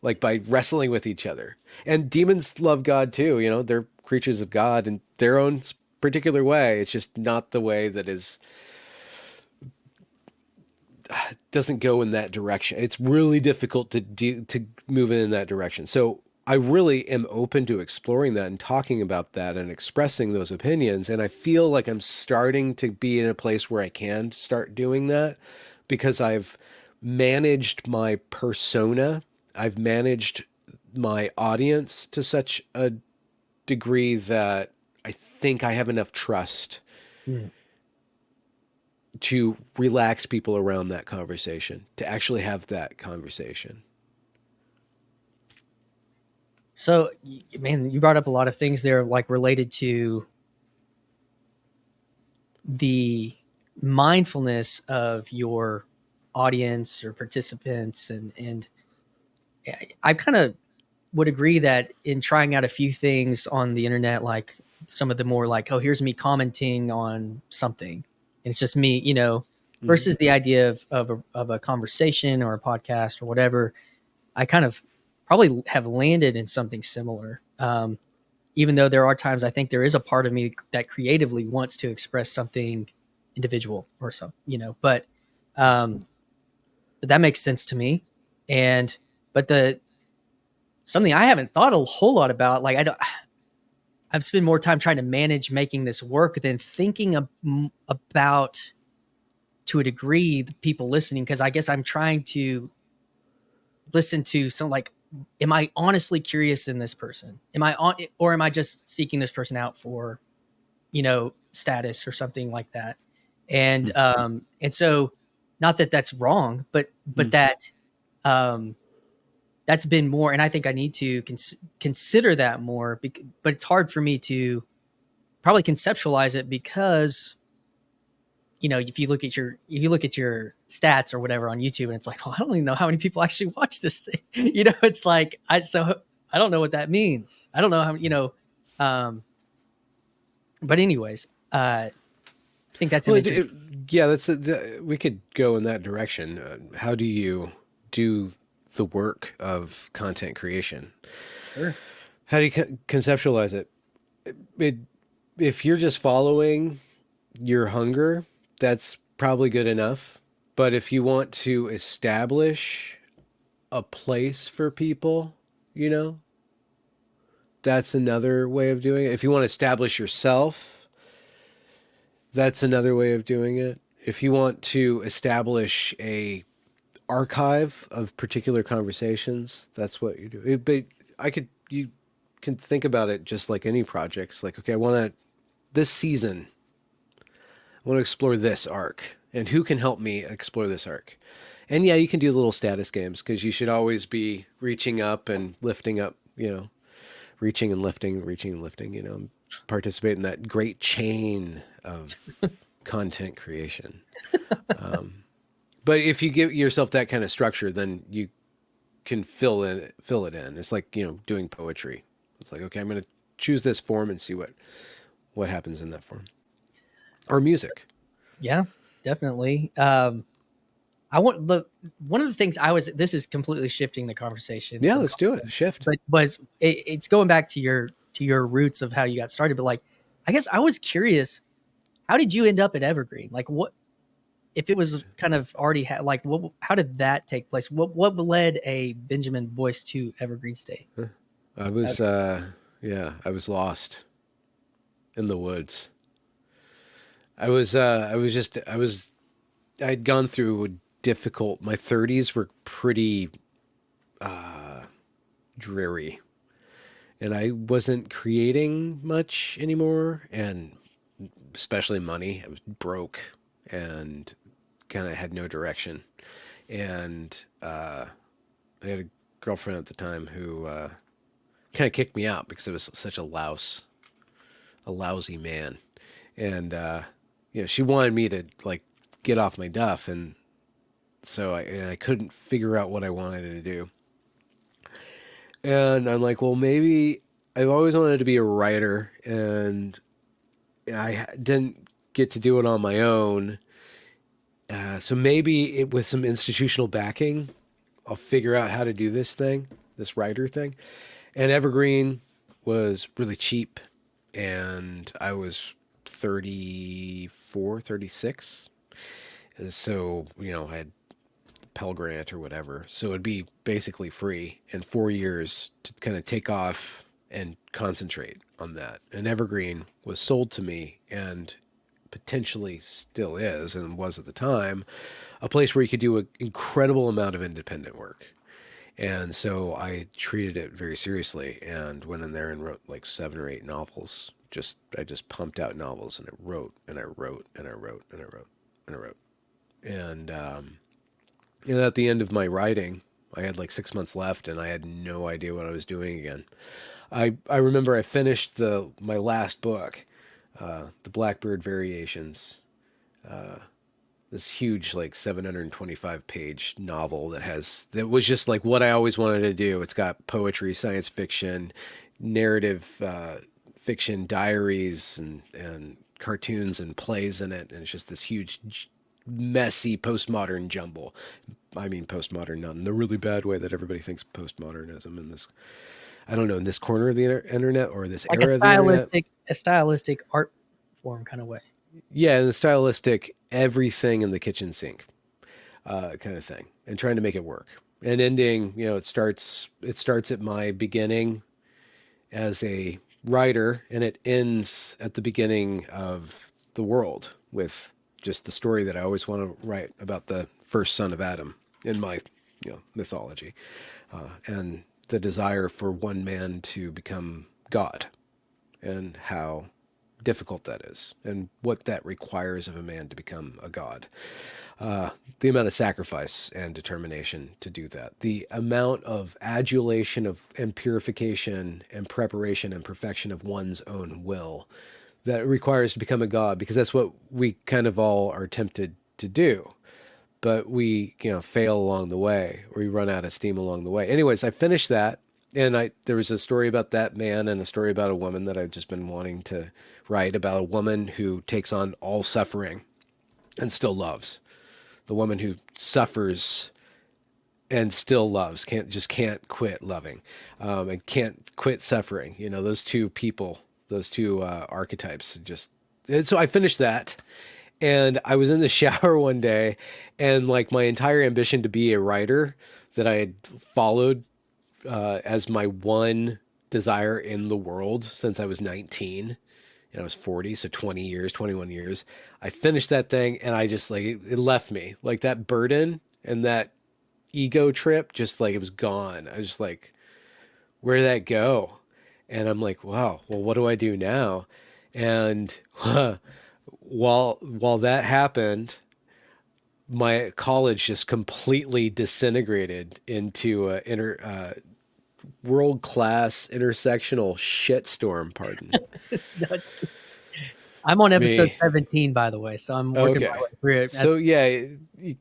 like by wrestling with each other. And demons love God too, they're creatures of God in their own particular way. It's just not the way that doesn't go in that direction. It's really difficult to move in that direction. So I really am open to exploring that and talking about that and expressing those opinions. And I feel like I'm starting to be in a place where I can start doing that, because I've managed my persona. I've managed my audience to such a degree that I think I have enough trust to relax people around that conversation, to actually have that conversation. So, man, you brought up a lot of things there, like related to the mindfulness of your audience or participants. And I kind of would agree that in trying out a few things on the internet, like some of the more like, oh, here's me commenting on something, and it's just me, versus the idea of a conversation or a podcast or whatever, I kind of probably have landed in something similar. Even though there are times I think there is a part of me that creatively wants to express something individual or something, but that makes sense to me. But something I haven't thought a whole lot about, like I've spent more time trying to manage making this work than thinking about, to a degree, the people listening. Cause I guess I'm trying to listen to some, like, am I honestly curious in this person? Or am I just seeking this person out for, status or something like that? And so not that that's wrong, but that, that's been more, and I think I need to consider that more, but it's hard for me to probably conceptualize it because, if you look at your stats or whatever on YouTube, and it's like, oh, I don't even know how many people actually watch this thing. It's like, I don't know what that means. I don't know how, but anyways, I think that's we could go in that direction. How do you do the work of content creation? Sure. How do you conceptualize it? If you're just following your hunger, that's probably good enough. But if you want to establish a place for people, that's another way of doing it. If you want to establish yourself, that's another way of doing it. If you want to establish a archive of particular conversations. That's what you do. But you can think about it just like any projects. Like, okay, this season, I want to explore this arc, and who can help me explore this arc? And yeah, you can do little status games because you should always be reaching up and lifting up, reaching and lifting, participate in that great chain of content creation. But if you give yourself that kind of structure, then you can fill it in. It's like, doing poetry. It's like, okay, I'm going to choose this form and see what happens in that form. Or music. Yeah, definitely. One of the things this is completely shifting the conversation. Yeah, let's do it. Shift. But it's going back to your roots of how you got started. But like, I guess I was curious, how did you end up at Evergreen? Like, what if it was kind of already how did that take place? What led a Benjamin Boyce to Evergreen State? I was lost in the woods. I'd gone through a difficult, my 30s were pretty dreary, and I wasn't creating much anymore, and especially money. I was broke and kind of had no direction. And I had a girlfriend at the time who kind of kicked me out because I was such a lousy man. And she wanted me to like get off my duff, and so I couldn't figure out what I wanted to do. And I'm like, well, maybe I've always wanted to be a writer, and I didn't get to do it on my own. So maybe with some institutional backing, I'll figure out how to do this writer thing. And Evergreen was really cheap, and I was 34, 36. And so, I had Pell Grant or whatever. So it'd be basically free in 4 years to kind of take off and concentrate on that. And Evergreen was sold to me, and potentially still is and was at the time a place where you could do an incredible amount of independent work. And so I treated it very seriously and went in there and wrote like 7 or 8 novels. I just pumped out novels, and I wrote and I wrote and I wrote and I wrote and I wrote. And at the end of my writing, I had like 6 months left, and I had no idea what I was doing again. I remember I finished my last book, The Blackbird Variations, this huge like 725 page novel that was just like what I always wanted to do. It's got poetry, science fiction, narrative fiction, diaries, and cartoons and plays in it, and it's just this huge, messy postmodern jumble. I mean postmodern, not in the really bad way that everybody thinks postmodernism in this, I don't know, in this corner of the internet or this Like era of the internet. A stylistic art form kind of way. Yeah, the stylistic, everything in the kitchen sink kind of thing, and trying to make it work. And ending, it starts at my beginning as a writer, and it ends at the beginning of the world with just the story that I always want to write about the first son of Adam in my mythology, and the desire for one man to become God, and how difficult that is, and what that requires of a man to become a god. The amount of sacrifice and determination to do that, the amount of adulation and purification and preparation and perfection of one's own will that it requires to become a god, because that's what we kind of all are tempted to do. But we, fail along the way, or we run out of steam along the way. Anyways, I finished that, and there was a story about that man and a story about a woman that I've just been wanting to write, about a woman who takes on all suffering and still loves. The woman who suffers and still loves, can't quit loving, and can't quit suffering. Those two people, those two archetypes. And so I finished that, and I was in the shower one day, and like my entire ambition to be a writer that I had followed as my one desire in the world since I was 19, and I was 40, so 21 years. I finished that thing, and I just it left me like that burden and that ego trip, just like it was gone. I was just like, where did that go? And I'm like, wow, well, what do I do now? And while that happened, my college just completely disintegrated into a world-class intersectional shitstorm, pardon. I'm on episode Me. 17, by the way, so I'm working my Okay. way through it. So yeah,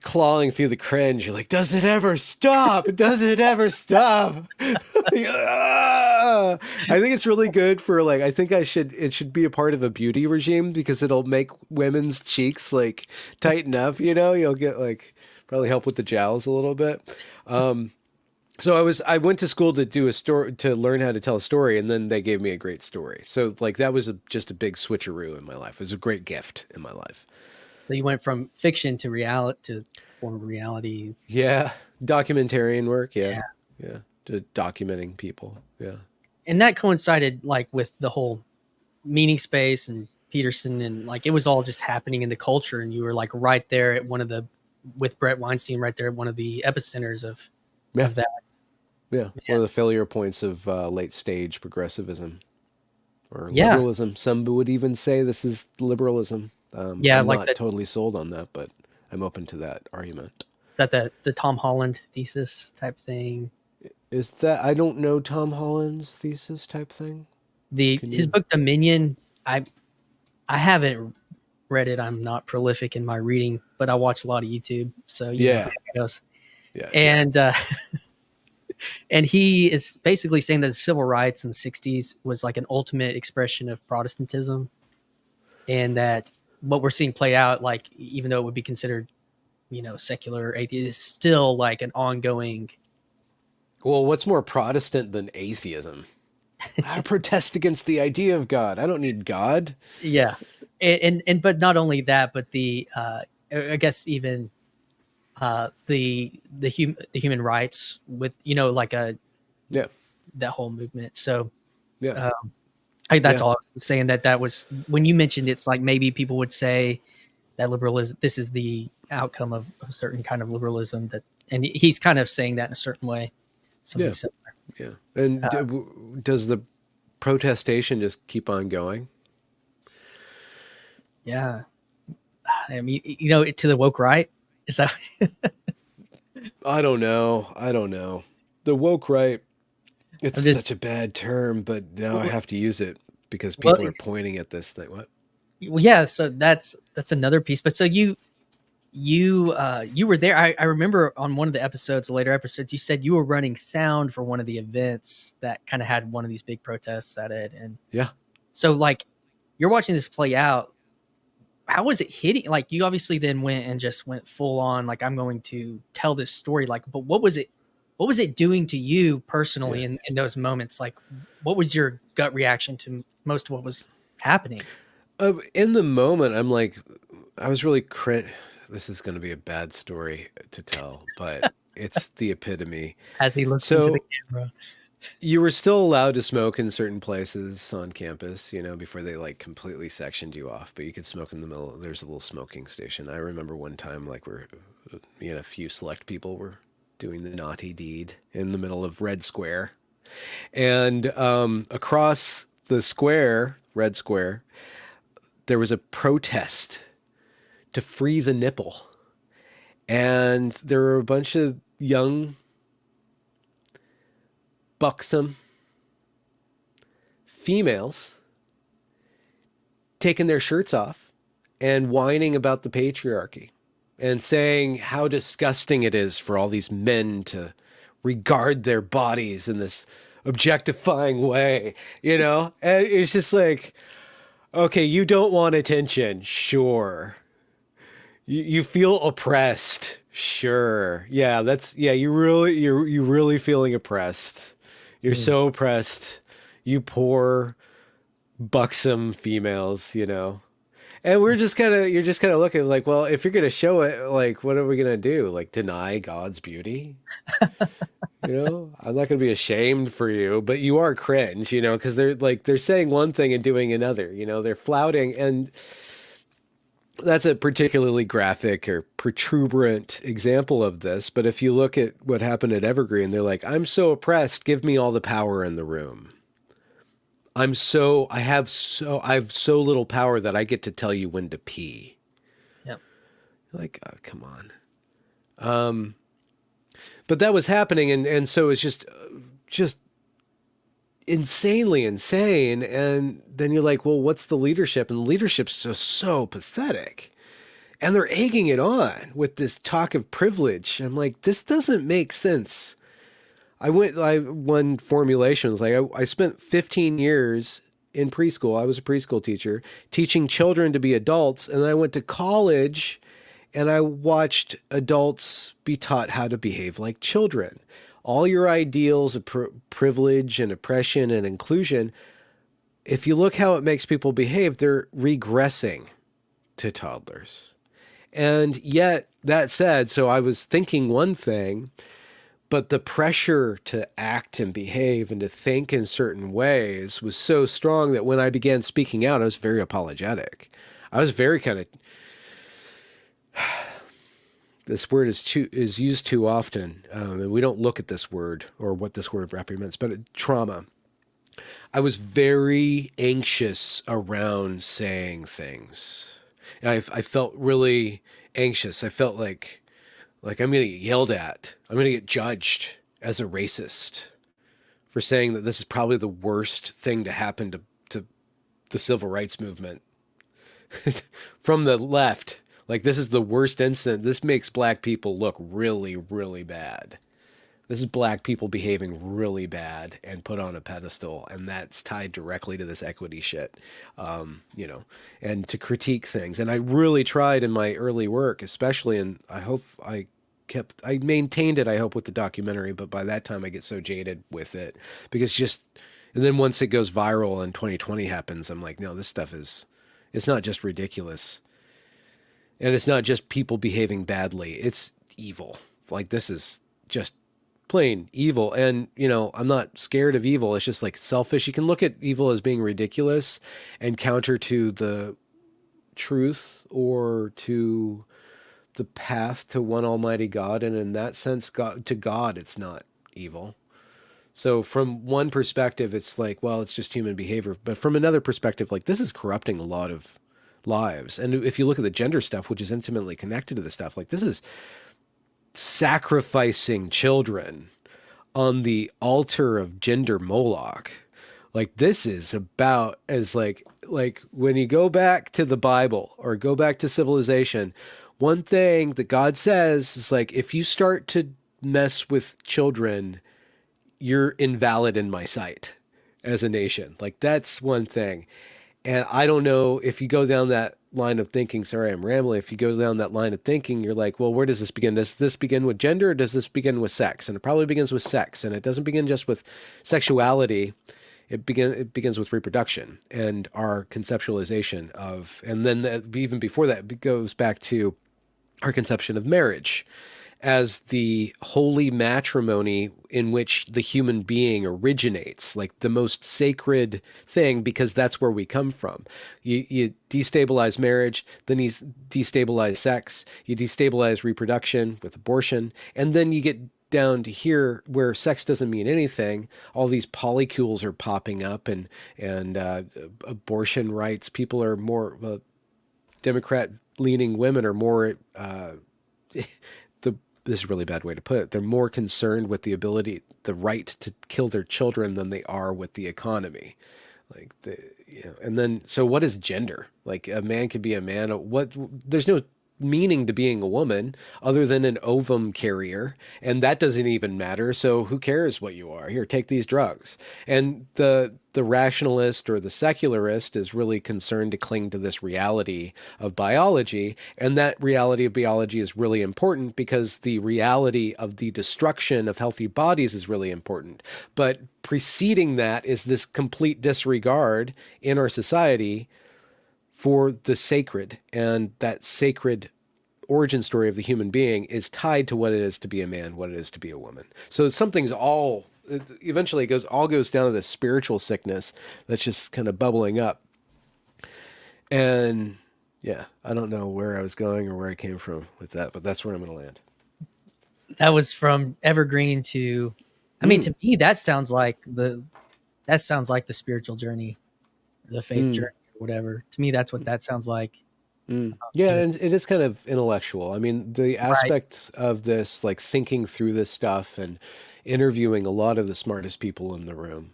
clawing through the cringe, you're like, does it ever stop? Does it ever stop? I think it's really good for like, I think it should be a part of a beauty regime because it'll make women's cheeks like tighten up, you know, you'll get like, probably help with the jowls a little bit. So I went to school to do a story, to learn how to tell a story, and then they gave me a great story. So like that was just a big switcheroo in my life. It was a great gift in my life. So you went from fiction to reality, to form of reality. Yeah, documentarian work. Yeah, Yeah. yeah, to documenting people. Yeah, And that coincided like with the whole meaning space and Peterson, and like it was all just happening in the culture, and you were like right there at one of the, with Brett Weinstein, right there at one of the epicenters of yeah, of that. yeah. One of the failure points of late stage progressivism or Yeah. liberalism. Some would even say this is liberalism. Yeah, I'm like not that. totally sold on that, but I'm open to that argument. Is that the Tom Holland thesis type thing? Is that, I don't know Tom Holland's thesis type thing? His book Dominion, I haven't read it. I'm not prolific in my reading, but I watch a lot of YouTube, so you know how it goes. Yeah. And and he is basically saying that civil rights in the 60s was like an ultimate expression of Protestantism, and that what we're seeing play out, like even though it would be considered, you know, secular atheist, is still like an ongoing. Well, what's more Protestant than atheism? I protest against the idea of God. I don't need God. Yeah, and but not only that, but the I guess even the human rights with, you know, like that whole movement. So Yeah. that's all I was saying, that was when you mentioned it's like maybe people would say that liberalism, this is the outcome of a certain kind of liberalism, that, and he's kind of saying that in a certain way, something similar. Yeah. And does the protestation just keep on going? Yeah. I mean, you know, to the woke right, is that I don't know. The woke right, it's such a bad term, but now I have to use it because people are pointing at this thing. What? Well, yeah, so that's another piece. But so you were there. I remember on one of the episodes, the later episodes, you said you were running sound for one of the events that kind of had one of these big protests at it. And yeah, so like you're watching this play out. How was it hitting? Like you obviously then went full on, like, I'm going to tell this story. Like, but what was it doing to you personally in those moments? Like, what was your gut reaction to most of what was happening? In the moment, I'm like, I was really this is going to be a bad story to tell, but it's the epitome. As he looks into the camera. You were still allowed to smoke in certain places on campus, you know, before they like completely sectioned you off, but you could smoke in the middle. There's a little smoking station. I remember one time, like me and a few select people were doing the naughty deed in the middle of Red Square. And across the square, Red Square, there was a protest to free the nipple. And there were a bunch of young, buxom females taking their shirts off and whining about the patriarchy and saying how disgusting it is for all these men to regard their bodies in this objectifying way, you know? And it's just like, okay, you don't want attention. Sure. You feel oppressed. Sure. Yeah, you're really feeling oppressed. You're so oppressed. You poor buxom females, you know. And you're just kind of looking like, well, if you're going to show it, like, what are we going to do? Like, deny God's beauty? You know, I'm not going to be ashamed for you, but you are cringe, you know, because they're saying one thing and doing another, you know, they're flouting. And that's a particularly graphic or protuberant example of this. But if you look at what happened at Evergreen, they're like, I'm so oppressed. Give me all the power in the room. I have so little power that I get to tell you when to pee. Yep. Like, oh, come on. But that was happening. And so it's just insanely insane. And then you're like, well, what's the leadership? And the leadership's just so pathetic. And they're egging it on with this talk of privilege. I'm like, this doesn't make sense. One formulation was like, I spent 15 years in preschool. I was a preschool teacher teaching children to be adults. And then I went to college and I watched adults be taught how to behave like children. All your ideals of privilege and oppression and inclusion, if you look how it makes people behave, they're regressing to toddlers. And yet, that said, so I was thinking one thing, but the pressure to act and behave and to think in certain ways was so strong that when I began speaking out, I was very apologetic. I was very kind of, this word is used too often, and we don't look at this word or what this word represents, but trauma. I was very anxious around saying things. And I felt really anxious. I felt like I'm going to get yelled at. I'm going to get judged as a racist for saying that this is probably the worst thing to happen to the civil rights movement from the left. Like, this is the worst incident. This makes black people look really, really bad. This is black people behaving really bad and put on a pedestal. And that's tied directly to this equity shit, and to critique things. And I really tried in my early work, especially, and I hope I maintained it, I hope, with the documentary. But by that time I get so jaded with it because and then once it goes viral and 2020 happens, I'm like, no, this stuff it's not just ridiculous. And it's not just people behaving badly. It's evil. Like, this is just plain evil. And, I'm not scared of evil. It's just like selfish. You can look at evil as being ridiculous and counter to the truth or to the path to one almighty God. And in that sense, to God, it's not evil. So from one perspective, it's like, well, it's just human behavior. But from another perspective, like, this is corrupting a lot of lives. And if you look at the gender stuff, which is intimately connected to the stuff, like, this is sacrificing children on the altar of gender Moloch. Like, this is about as like when you go back to the Bible or go back to civilization, one thing that God says is like, if you start to mess with children, you're invalid in my sight as a nation. Like, that's one thing. And I don't know if you go down that line of thinking, sorry, I'm rambling. If you go down that line of thinking, you're like, well, where does this begin? Does this begin with gender or does this begin with sex? And it probably begins with sex. And it doesn't begin just with sexuality. It begins with reproduction and our conceptualization of, and then even before that, it goes back to our conception of marriage as the holy matrimony in which the human being originates, like the most sacred thing, because that's where we come from. You destabilize marriage, then you destabilize sex, you destabilize reproduction with abortion, and then you get down to here where sex doesn't mean anything. All these polycules are popping up, and abortion rights. People are more Democrat-leaning women are more. This is a really bad way to put it. They're more concerned with the right to kill their children than they are with the economy. And then, so what is gender? Like, a man could be a man. There's no meaning to being a woman other than an ovum carrier. And that doesn't even matter. So who cares what you are? Here, take these drugs. And the rationalist or the secularist is really concerned to cling to this reality of biology. And that reality of biology is really important because the reality of the destruction of healthy bodies is really important. But preceding that is this complete disregard in our society for the sacred, and that sacred origin story of the human being is tied to what it is to be a man, what it is to be a woman. So eventually it goes down to this spiritual sickness that's just kind of bubbling up. And, Yeah, I don't know where I was going or where I came from with that, but that's where I'm going to land. That was from Evergreen to, I mean, to me, that sounds like the spiritual journey, the faith journey, or whatever. To me, that's what that sounds like. Yeah, and it is kind of intellectual. I mean, the Right. aspects of this, like thinking through this stuff and interviewing a lot of the smartest people in the room,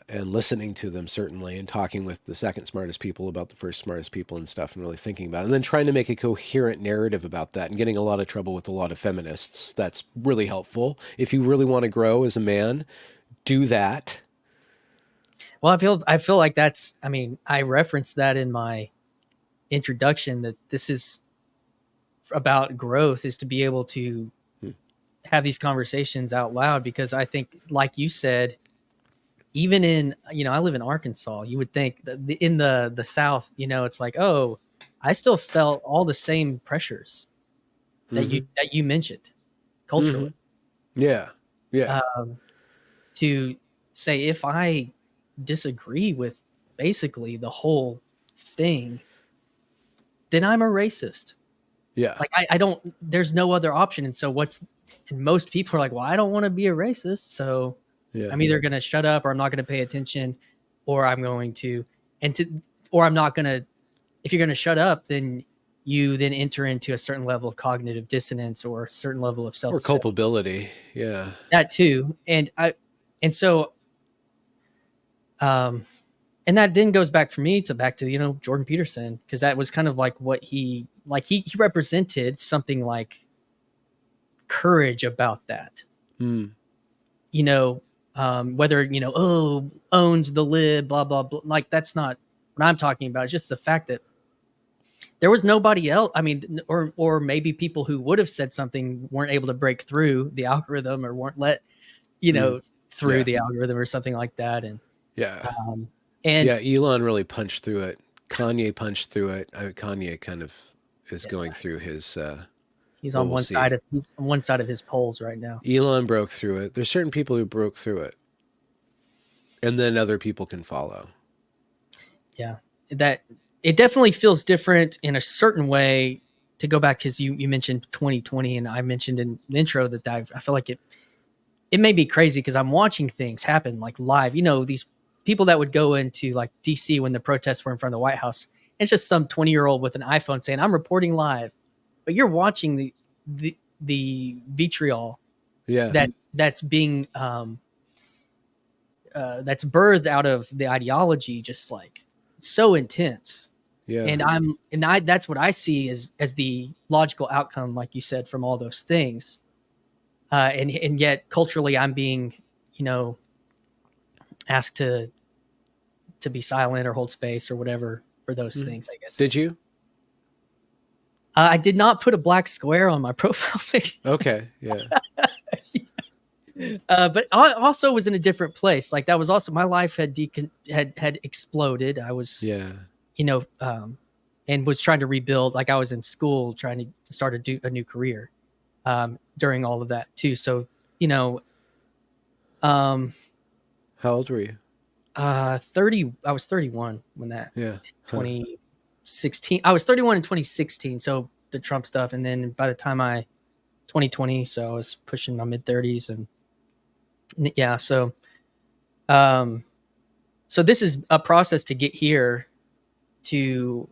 and listening to them certainly, and talking with the second smartest people about the first smartest people and stuff, and really thinking about it, and then trying to make a coherent narrative about that, and getting a lot of trouble with a lot of feminists. That's really helpful. If you really want to grow as a man, do that. Well, I feel like that's, I mean, I referenced that in my introduction, that this is about growth, is to be able to have these conversations out loud, because I think, like you said, even in, I live in Arkansas, you would think that in the South, it's like, oh, I still felt all the same pressures that you mentioned culturally. Yeah, yeah, To say, if I disagree with basically the whole thing, then I'm a racist. yeah, Like, I don't, there's no other option. And so and most people are like, well, I don't want to be a racist. So yeah. I'm either going to shut up, or I'm not going to pay attention, or I'm going to, or I'm not going to, if you're going to shut up, then you then enter into a certain level of cognitive dissonance, or a certain level of Or self-deception. culpability. Yeah. That too. And so, and that then goes back for me to Jordan Peterson, because that was kind of like what he represented, something like courage about that. Whether owns the lib, blah blah blah, like that's not what I'm talking about. It's just the fact that there was nobody else. I mean, or maybe people who would have said something weren't able to break through the algorithm, or weren't let through Yeah. the algorithm, or something like that. And Yeah. and Yeah. Elon really punched through it. Kanye punched through it. Kanye kind of is going through his, he's well, on we'll see. he's on one side of his polls right now. Elon broke through it. There's certain people who broke through it, and then other people can follow. Yeah, that it definitely feels different in a certain way. To go back, because you mentioned 2020, and I mentioned in the intro that I feel like it may be crazy, because I'm watching things happen like live. These people that would go into like DC when the protests were in front of the White House. It's just some 20-year-old with an iPhone saying, "I'm reporting live," but you're watching the vitriol that's being that's birthed out of the ideology, just like so intense. Yeah. And I that's what I see as the logical outcome, like you said, from all those things. And yet culturally, I'm being, asked to be silent or hold space or whatever for those things, I guess. Did you? I did not put a black square on my profile picture. Okay. Yeah. But I also was in a different place. Like, that was also, my life had had exploded. I was, Yeah. And was trying to rebuild. Like, I was in school trying to start a new career during all of that too. So, How old were you? 30. I was 31 when that. Yeah. 2016. I was 31 in 2016. So the Trump stuff, and then by the time 2020, so I was pushing my mid 30s, and yeah. So, so this is a process to get here to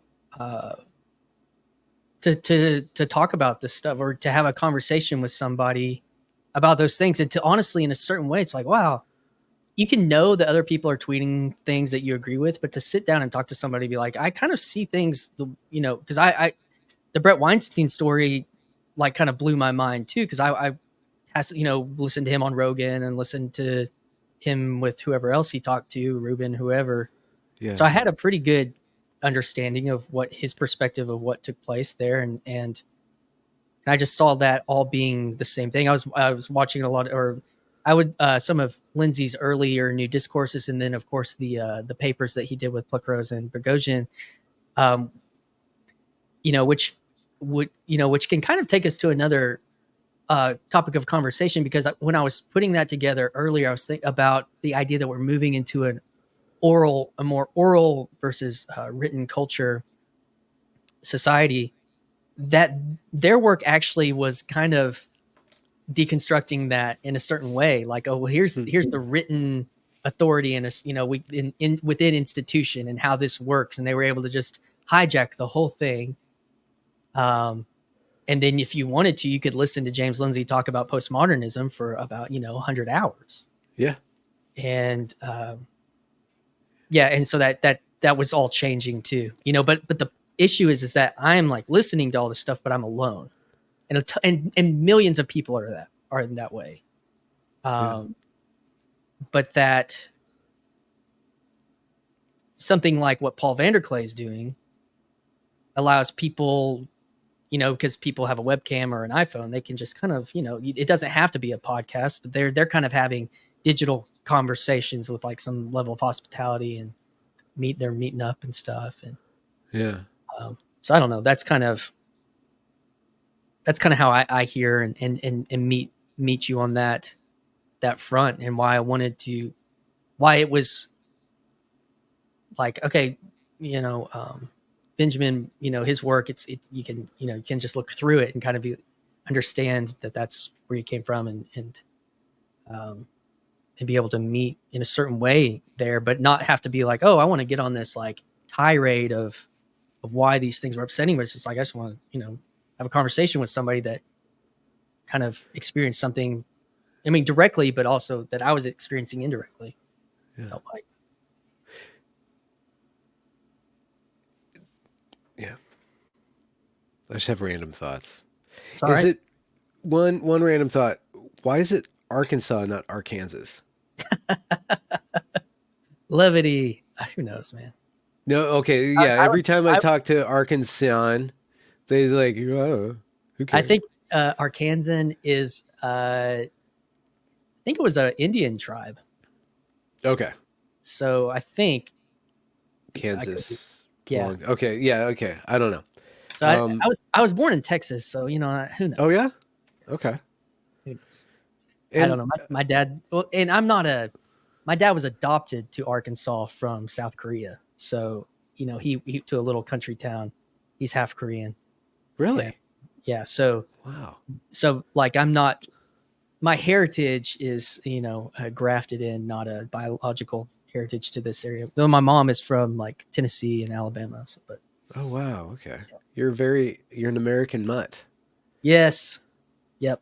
talk about this stuff, or to have a conversation with somebody about those things. And to honestly, in a certain way, it's like, wow, you can know that other people are tweeting things that you agree with, but to sit down and talk to somebody, be like, I kind of see things, because the Brett Weinstein story, like, kind of blew my mind too. Cause I listened to him on Rogan, and listened to him with whoever else he talked to, Ruben, whoever. Yeah. So I had a pretty good understanding of what his perspective of what took place there. And I just saw that all being the same thing. I was watching a lot, or I would, some of Lindsay's earlier new discourses. And then of course the papers that he did with Pluckrose and Boghossian, which can kind of take us to another topic of conversation, because when I was putting that together earlier, I was thinking about the idea that we're moving into a more oral versus written culture. society, that their work actually was kind of deconstructing that in a certain way. Like, oh, well, here's the written authority in us, we in within institution and how this works, and they were able to just hijack the whole thing. And then if you wanted to, you could listen to James Lindsay talk about postmodernism for about 100 hours. Yeah. And and so that was all changing too, but the issue is that I'm like listening to all this stuff, but I'm alone, and millions of people are in that way. But that something like what Paul VanderKlay is doing allows people, because people have a webcam or an iPhone, they can just kind of, it doesn't have to be a podcast, but they're kind of having digital conversations with like some level of hospitality, and they're meeting up and stuff. And so I don't know. That's kind of how I hear and meet you on that front, and why it was like, okay, Benjamin, his work, you can just look through it and kind of understand that that's where you came from, and be able to meet in a certain way there, but not have to be like, oh, I want to get on this like tirade of why these things were upsetting. But it's just like, I just want to, have a conversation with somebody that kind of experienced something, directly, but also that I was experiencing indirectly. Yeah. Felt like. Yeah. I just have random thoughts. Is it one random thought? Why is it Arkansas, not Arkansas? Levity. Who knows, man? No. Okay. Yeah. Every time I talk to Arkansan, they like, oh, who cares? I think Arkansan is, I think it was an Indian tribe. Okay. So I think Kansas. Yeah. Okay. Yeah. Okay. I don't know. So I was born in Texas, so who knows? Oh yeah. Okay. Who knows? I don't know. My dad. Well, and my dad was adopted to Arkansas from South Korea, so he to a little country town. He's half Korean. Really? And, yeah. So wow. So like I'm not. My heritage is grafted in, not a biological heritage to this area. Though my mom is from like Tennessee and Alabama. So, but oh wow. Okay. Yeah. You're an American mutt. Yes. Yep.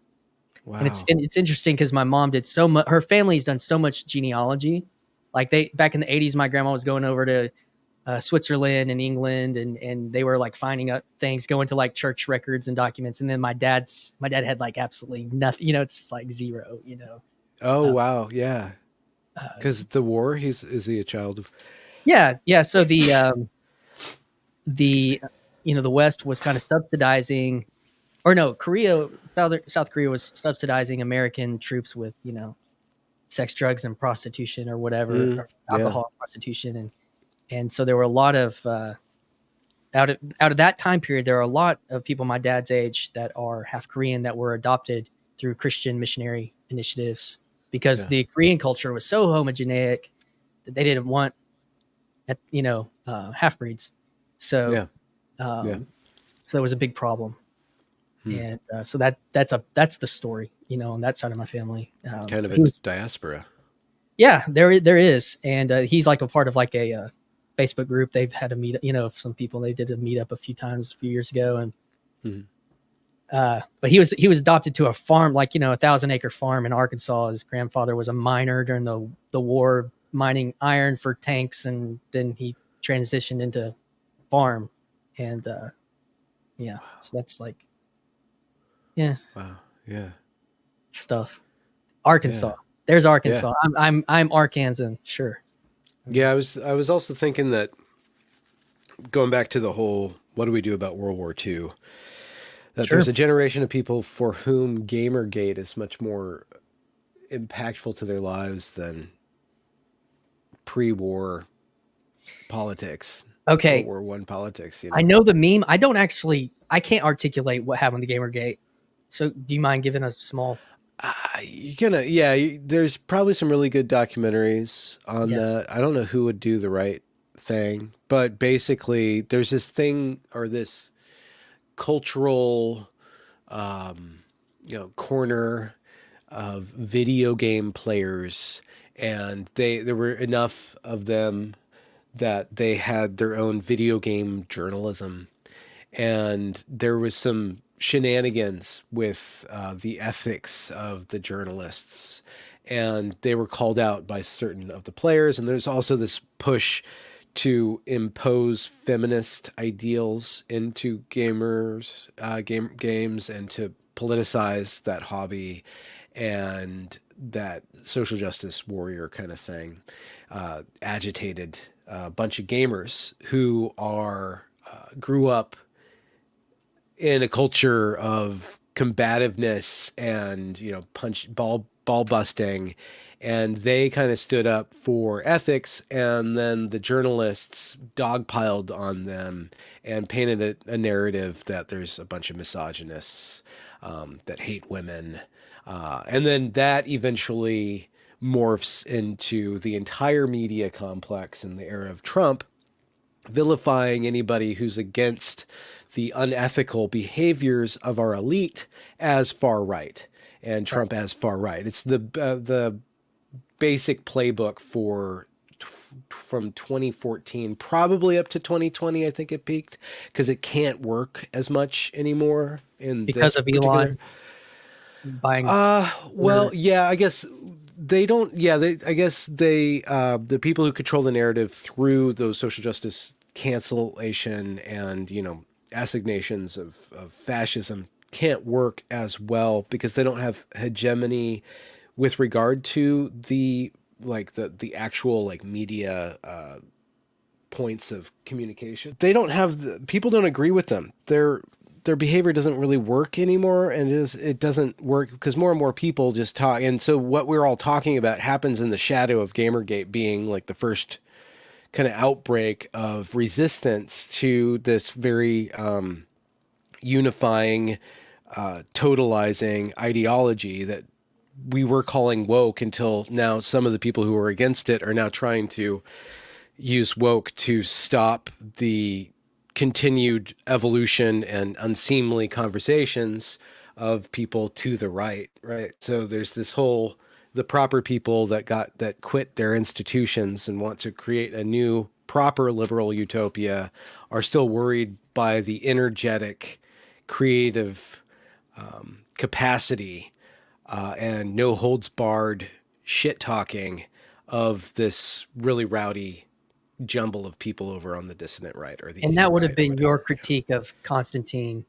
Wow. And it's interesting because my mom did so much. Her family's done so much genealogy. Like back in the 80s, my grandma was going over to Switzerland and England, and they were like finding out things, going to like church records and documents. And then my dad had like absolutely nothing. It's just like zero. Oh wow, yeah. Because the war, is he a child of? Yeah, yeah. So the West was kind of subsidizing. Or no, South Korea was subsidizing American troops with, sex, drugs, and prostitution or whatever, or alcohol, and prostitution, and so there were a lot of out of that time period. There are a lot of people my dad's age that are half Korean that were adopted through Christian missionary initiatives, because the Korean culture was so homogeneic that they didn't want, half breeds. So, so it was a big problem. And so that's the story, on that side of my family. Kind of a diaspora. Yeah, there is, and he's like a part of like a Facebook group. They've had a meet, some people. They did a meetup a few times a few years ago, and but he was adopted to a farm, like 1,000-acre farm in Arkansas. His grandfather was a miner during the war, mining iron for tanks, and then he transitioned into farm, and so that's like. Yeah. Wow. Yeah. Stuff. Arkansas. Yeah. There's Arkansas. Yeah. I'm Arkansan. Sure. Yeah. I was also thinking that, going back to the whole, what do we do about World War II? That there's a generation of people for whom Gamergate is much more impactful to their lives than pre-war politics. Okay. World War I politics. I know the meme. I can't articulate what happened to Gamergate. So do you mind giving a small? There's probably some really good documentaries on that. I don't know who would do the right thing, but basically there's this thing, or this cultural, corner of video game players, and there were enough of them that they had their own video game journalism, and there was some shenanigans with the ethics of the journalists, and they were called out by certain of the players. And there's also this push to impose feminist ideals into games and to politicize that hobby and that social justice warrior kind of thing. Agitated a bunch of gamers who grew up in a culture of combativeness and, ball busting, and they kind of stood up for ethics, and then the journalists dogpiled on them and painted a narrative that there's a bunch of misogynists that hate women. And then that eventually morphs into the entire media complex in the era of Trump, vilifying anybody who's against the unethical behaviors of our elite as far right, and Trump as far right. It's the basic playbook from 2014 probably up to 2020. I think it peaked because it can't work as much anymore because of Elon buying. Well, yeah, I guess they don't. Yeah, the people who control the narrative through those social justice cancellation and assignations of fascism can't work as well because they don't have hegemony with regard to the actual media points of communication. They don't have people don't agree with them. Their behavior doesn't really work anymore, and it doesn't work because more and more people just talk. And so what we're all talking about happens in the shadow of Gamergate being like the first kind of outbreak of resistance to this very unifying, totalizing ideology that we were calling woke, until now some of the people who are against it are now trying to use woke to stop the continued evolution and unseemly conversations of people to the right. So there's this whole, the proper people that quit their institutions and want to create a new proper liberal utopia are still worried by the energetic, creative capacity and no holds barred shit talking of this really rowdy jumble of people over on the dissident right, or the and that would have been your critique of Constantine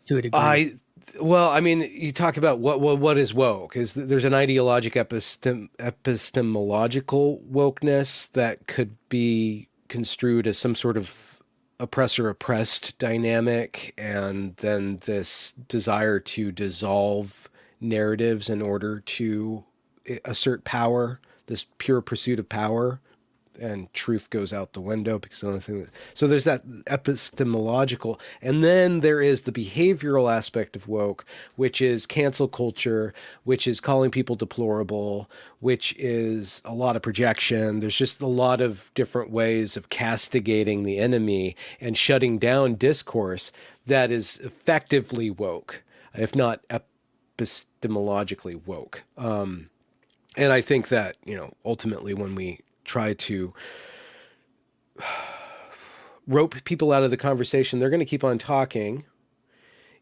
to a degree. Well, I mean, you talk about what is woke. There's an ideological epistemological wokeness that could be construed as some sort of oppressor-oppressed dynamic, and then this desire to dissolve narratives in order to assert power, this pure pursuit of power, and truth goes out the window because the only thing so there's that epistemological, and then there is the behavioral aspect of woke, which is cancel culture, which is calling people deplorable, which is a lot of projection. There's just a lot of different ways of castigating the enemy and shutting down discourse that is effectively woke, if not epistemologically woke. And I think that, ultimately when we try to rope people out of the conversation, they're going to keep on talking.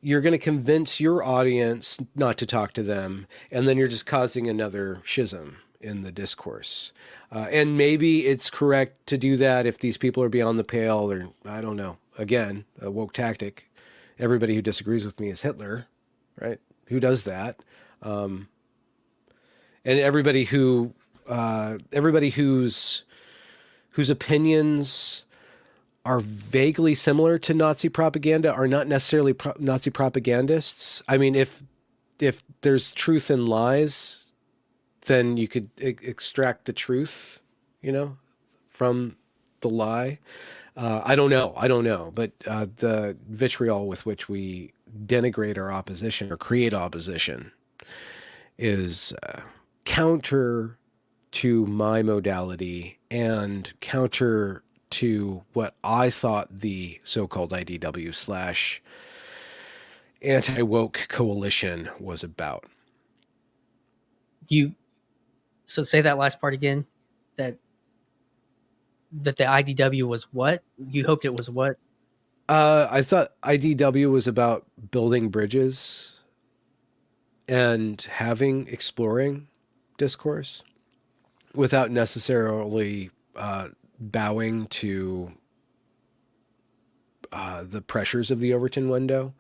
You're going to convince your audience not to talk to them, and then you're just causing another schism in the discourse. And maybe it's correct to do that if these people are beyond the pale, or I don't know. Again, a woke tactic. Everybody who disagrees with me is Hitler, right? Who does that? And everybody whose opinions are vaguely similar to Nazi propaganda are not necessarily Nazi propagandists. I mean, if there's truth in lies, then you could extract the truth, from the lie. I don't know. But the vitriol with which we denigrate our opposition or create opposition is counter to my modality and counter to what I thought the so-called IDW slash anti-woke coalition was about. So say that last part again. That the IDW was what? You hoped it was what? I thought IDW was about building bridges and exploring discourse without necessarily bowing to the pressures of the Overton window.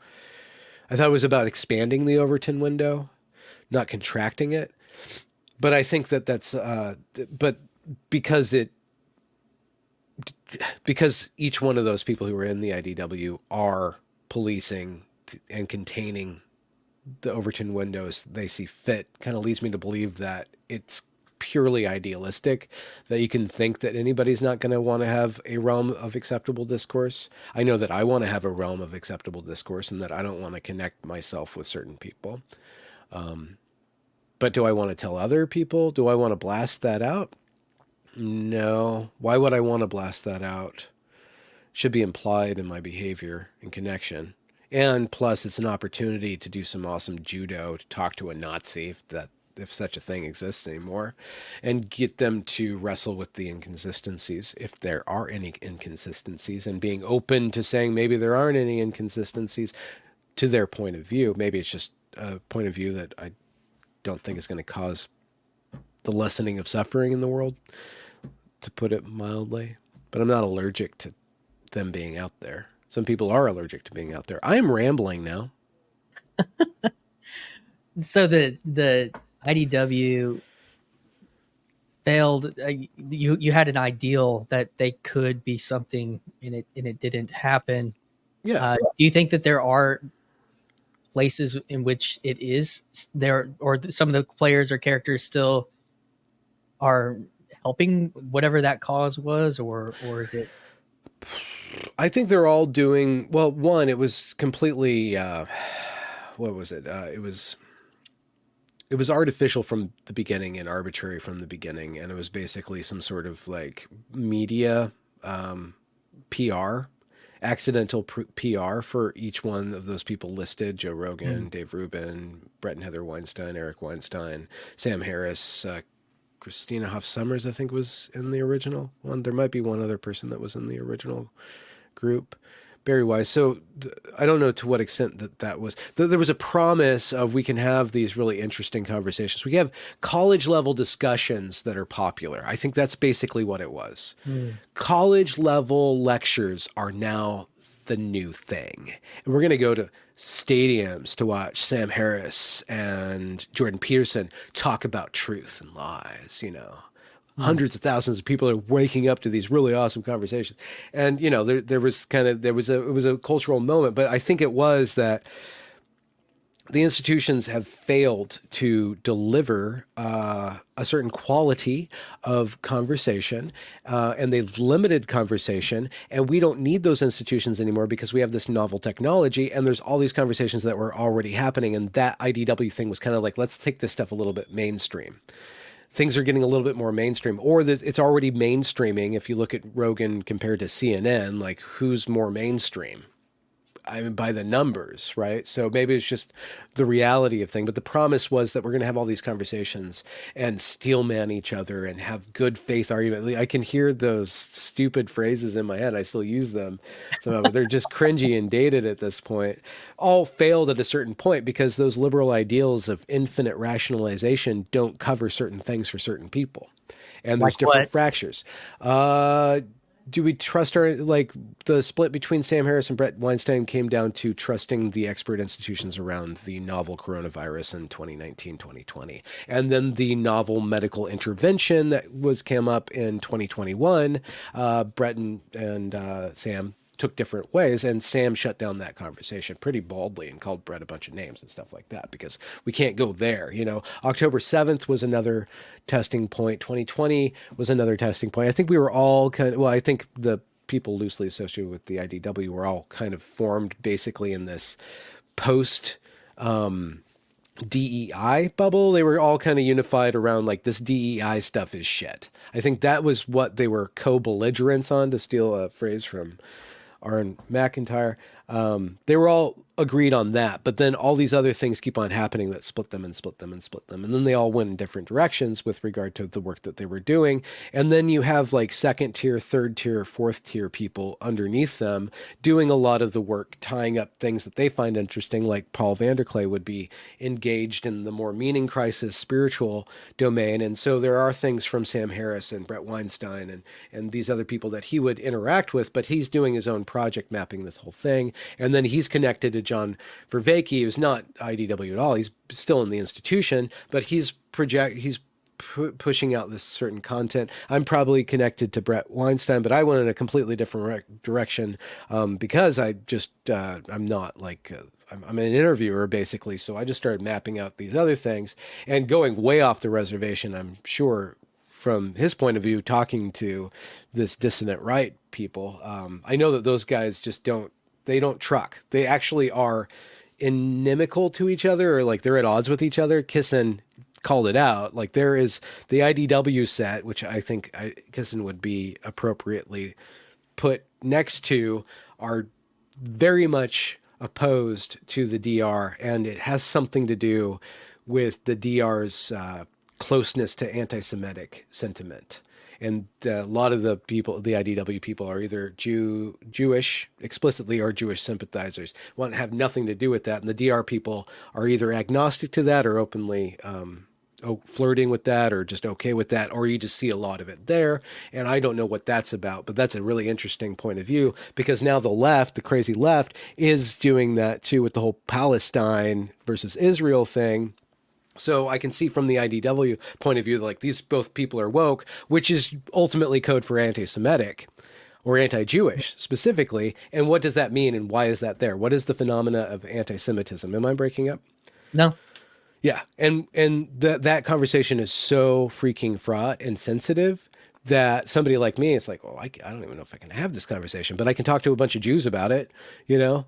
I thought it was about expanding the Overton window, not contracting it. But I think that's but because each one of those people who are in the IDW are policing and containing the Overton windows they see fit, kind of leads me to believe that it's purely idealistic, that you can think that anybody's not going to want to have a realm of acceptable discourse. I know that I want to have a realm of acceptable discourse and that I don't want to connect myself with certain people. But do I want to tell other people? Do I want to blast that out? No. Why would I want to blast that out? Should be implied in my behavior and connection. And plus, it's an opportunity to do some awesome judo, to talk to a Nazi, if such a thing exists anymore, and get them to wrestle with the inconsistencies, if there are any inconsistencies, and being open to saying maybe there aren't any inconsistencies to their point of view. Maybe it's just a point of view that I don't think is going to cause the lessening of suffering in the world, to put it mildly. But I'm not allergic to them being out there. Some people are allergic to being out there. I am rambling now. So the IDW failed. You had an ideal that they could be something, and it didn't happen. Yeah. Do you think that there are places in which it is there, or some of the players or characters still are helping whatever that cause was, or is it? I think they're all doing well. One, it was completely what was it? It was artificial from the beginning and arbitrary from the beginning, and it was basically some sort of like media PR, accidental PR for each one of those people listed: Joe Rogan, Dave Rubin, Brett and Heather Weinstein, Eric Weinstein, Sam Harris, Christina Hoff Summers, I think, was in the original one. There might be one other person that was in the original group, Barry Wise. So I don't know to what extent that was. There was a promise of we can have these really interesting conversations. We have college level discussions that are popular. I think that's basically what it was. College level lectures are now the new thing. And we're going to go to stadiums to watch Sam Harris and Jordan Peterson talk about truth and lies, Hundreds of thousands of people are waking up to these really awesome conversations. And, it was a cultural moment, but I think it was that the institutions have failed to deliver a certain quality of conversation, and they've limited conversation, and we don't need those institutions anymore because we have this novel technology, and there's all these conversations that were already happening, and that IDW thing was kind of like, let's take this stuff a little bit mainstream. Things are getting a little bit more mainstream, or it's already mainstreaming. If you look at Rogan compared to CNN, like who's more mainstream? I mean, by the numbers, right? So maybe it's just the reality of thing. But the promise was that we're going to have all these conversations and steelman each other and have good faith argument. I can hear those stupid phrases in my head. I still use them somehow, but they're just cringy and dated at this point. All failed at a certain point because those liberal ideals of infinite rationalization don't cover certain things for certain people. And there's different fractures. Do we trust the split between Sam Harris and Brett Weinstein came down to trusting the expert institutions around the novel coronavirus in 2019, 2020. And then the novel medical intervention that came up in 2021, Brett and Sam took different ways, and Sam shut down that conversation pretty boldly and called Brett a bunch of names and stuff like that because we can't go there. October 7th was another testing point. 2020 was another testing point. I think we were all I think the people loosely associated with the IDW were all kind of formed basically in this post DEI bubble. They were all kind of unified around like this DEI stuff is shit. I think that was what they were co-belligerents on, to steal a phrase from Aaron McIntyre. They were all agreed on that, but then all these other things keep on happening that split them and split them and split them. And then they all went in different directions with regard to the work that they were doing. And then you have like second tier, third tier, fourth tier people underneath them doing a lot of the work, tying up things that they find interesting, like Paul VanderKlay would be engaged in the more meaning crisis spiritual domain. And so there are things from Sam Harris and Brett Weinstein and these other people that he would interact with, but he's doing his own project mapping this whole thing. And then he's connected to John Vervaeke, who's not IDW at all. He's still in the institution, but he's pushing out this certain content. I'm probably connected to Brett Weinstein, but I went in a completely different direction because I just, I'm not like, I'm an interviewer basically. So I just started mapping out these other things and going way off the reservation, I'm sure, from his point of view, talking to this dissident right people. I know that those guys just don't truck. They actually are inimical to each other, or like they're at odds with each other. Kissen called it out. Like there is the IDW set, which I think Kissen would be appropriately put next to, are very much opposed to the DR, and it has something to do with the DR's closeness to anti-Semitic sentiment. And a lot of the people, the IDW people, are either Jewish explicitly or Jewish sympathizers, want to have nothing to do with that. And the DR people are either agnostic to that or openly flirting with that or just okay with that, or you just see a lot of it there. And I don't know what that's about, but that's a really interesting point of view, because now the left, the crazy left, is doing that too with the whole Palestine versus Israel thing. So I can see from the IDW point of view, like these both people are woke, which is ultimately code for anti-Semitic or anti-Jewish specifically. And what does that mean? And why is that there? What is the phenomena of anti-Semitism? Am I breaking up? No. Yeah. And that conversation is so freaking fraught and sensitive that somebody like me, it's like, well, I don't even know if I can have this conversation, but I can talk to a bunch of Jews about it. You know,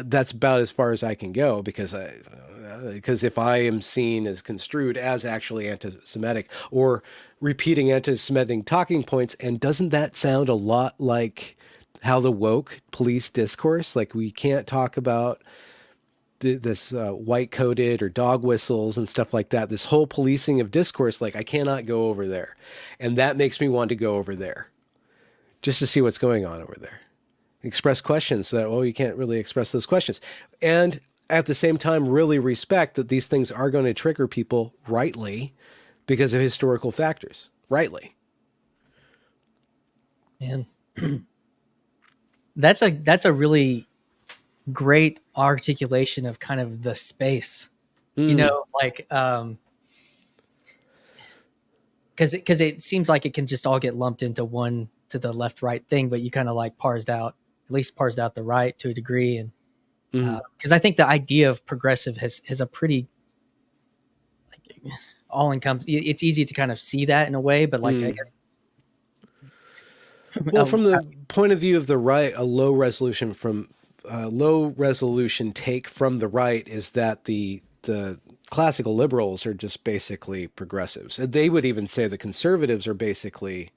that's about as far as I can go, because if I am seen as construed as actually anti-Semitic or repeating anti-Semitic talking points, and doesn't that sound a lot like how the woke police discourse? Like we can't talk about this white coated or dog whistles and stuff like that. This whole policing of discourse, like I cannot go over there. And that makes me want to go over there just to see what's going on over there. Express questions so that, well, you can't really express those questions. And at the same time, really respect that these things are going to trigger people rightly because of historical factors, rightly. Man, that's a really great articulation of kind of the space, you know, like, because it seems like it can just all get lumped into one, to the left right thing, but you kind of like parsed out the right to a degree. And because I think the idea of progressive has a pretty like all encompassing. It's easy to kind of see that in a way, but like I guess. Well, from the point of view of the right, a low resolution take from the right is that the classical liberals are just basically progressives. And they would even say the conservatives are basically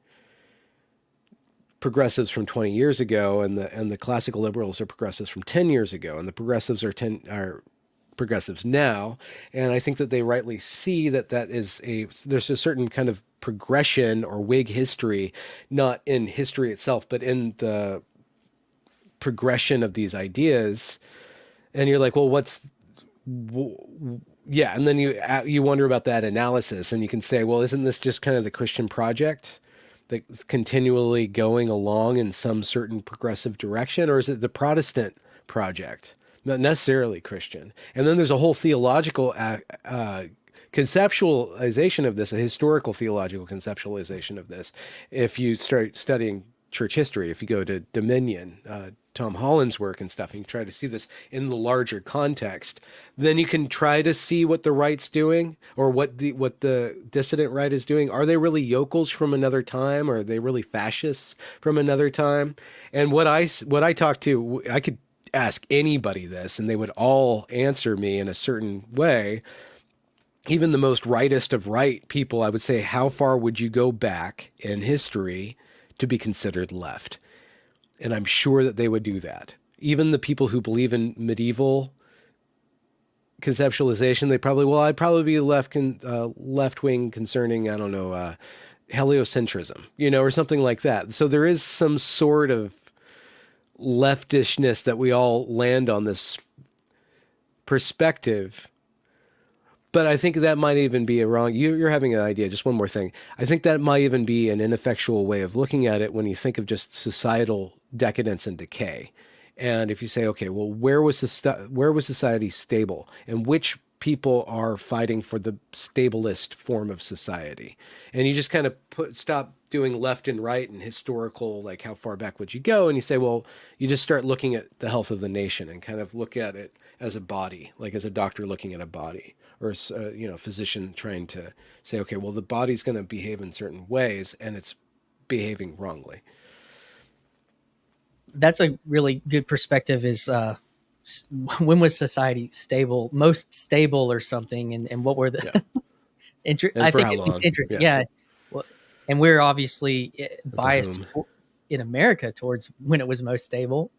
progressives from 20 years ago, and the classical liberals are progressives from 10 years ago, and the progressives are progressives now. And I think that they rightly see that there's a certain kind of progression or Whig history, not in history itself, but in the progression of these ideas. And you're like, well, yeah. And then you wonder about that analysis, and you can say, well, isn't this just kind of the Christian project that's continually going along in some certain progressive direction? Or is it the Protestant project? Not necessarily Christian. And then there's a whole theological conceptualization of this, a historical theological conceptualization of this. If you start studying church history, if you go to Dominion, Tom Holland's work and stuff, and you try to see this in the larger context, then you can try to see what the right's doing, or what the dissident right is doing. Are they really yokels from another time? Or are they really fascists from another time? And what I talk to, I could ask anybody this and they would all answer me in a certain way, even the most rightest of right people, I would say, how far would you go back in history to be considered left? And I'm sure that they would do that. Even the people who believe in medieval conceptualization, they probably, well, I'd probably be left wing concerning, I don't know, heliocentrism, or something like that. So there is some sort of leftishness that we all land on this perspective. But I think that might even be a wrong, you're having an idea, just one more thing. I think that might even be an ineffectual way of looking at it when you think of just societal decadence and decay. And if you say, okay, well, where was society stable, and which people are fighting for the stablest form of society? And you just kind of stop doing left and right and historical, like how far back would you go? And you say, well, you just start looking at the health of the nation and kind of look at it as a body, like as a doctor looking at a body, or a physician trying to say, okay, well, the body's going to behave in certain ways and it's behaving wrongly. That's a really good perspective. Is when was society stable, most stable or something, and what were the I think it's interesting. Yeah. Well, and we're obviously biased in America towards when it was most stable,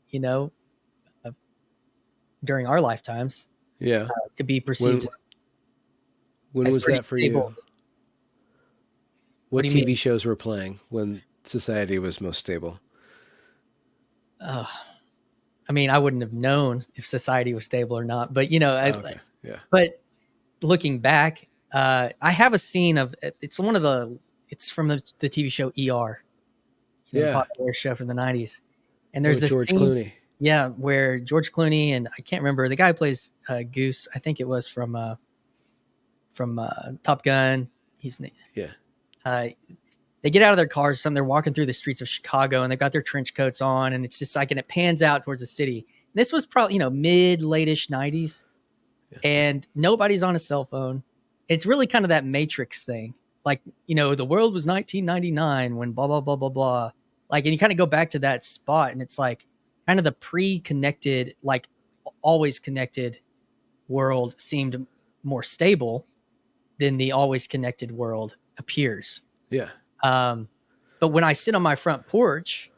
during our lifetimes. Yeah. Could be perceived when was that for stable. You? What TV shows were playing when society was most stable? I mean, I wouldn't have known if society was stable or not, but But looking back, I have a scene of it's from the TV show ER, the popular show from the 90s, and there's this George scene, Clooney, where George Clooney and I can't remember the guy who plays Goose. I think it was from Top Gun. They get out of their cars, they're walking through the streets of Chicago, and they've got their trench coats on, and it's just like, and it pans out towards the city. This was probably, mid-late-ish 90s, and nobody's on a cell phone. It's really kind of that Matrix thing. Like, the world was 1999 when blah, blah, blah, blah, blah. Like, and you kind of go back to that spot, and it's like kind of the pre-connected, like always connected world seemed more stable than the always connected world appears. Yeah. But when I sit on my front porch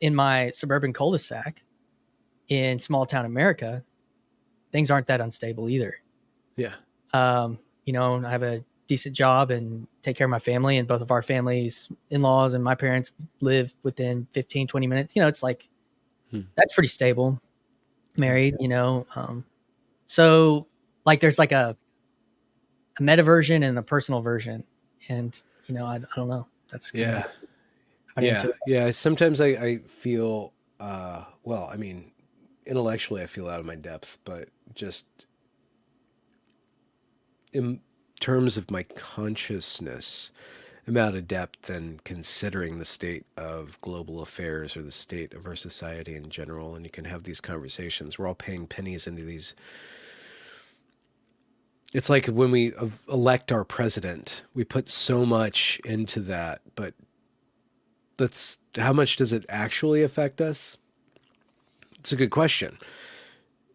in my suburban cul-de-sac in small town America, things aren't that unstable either. Yeah. I have a decent job and take care of my family, and both of our families, in-laws and my parents live within 15, 20 minutes. It's like, that's pretty stable. Married, so like there's like a meta version and a personal version. And, I don't know. That's Yeah. Sometimes I feel, intellectually I feel out of my depth, but just in terms of my consciousness, I'm out of depth and considering the state of global affairs or the state of our society in general. And you can have these conversations. We're all paying pennies into these. It's like when we elect our president, we put so much into that, but how much does it actually affect us? It's a good question.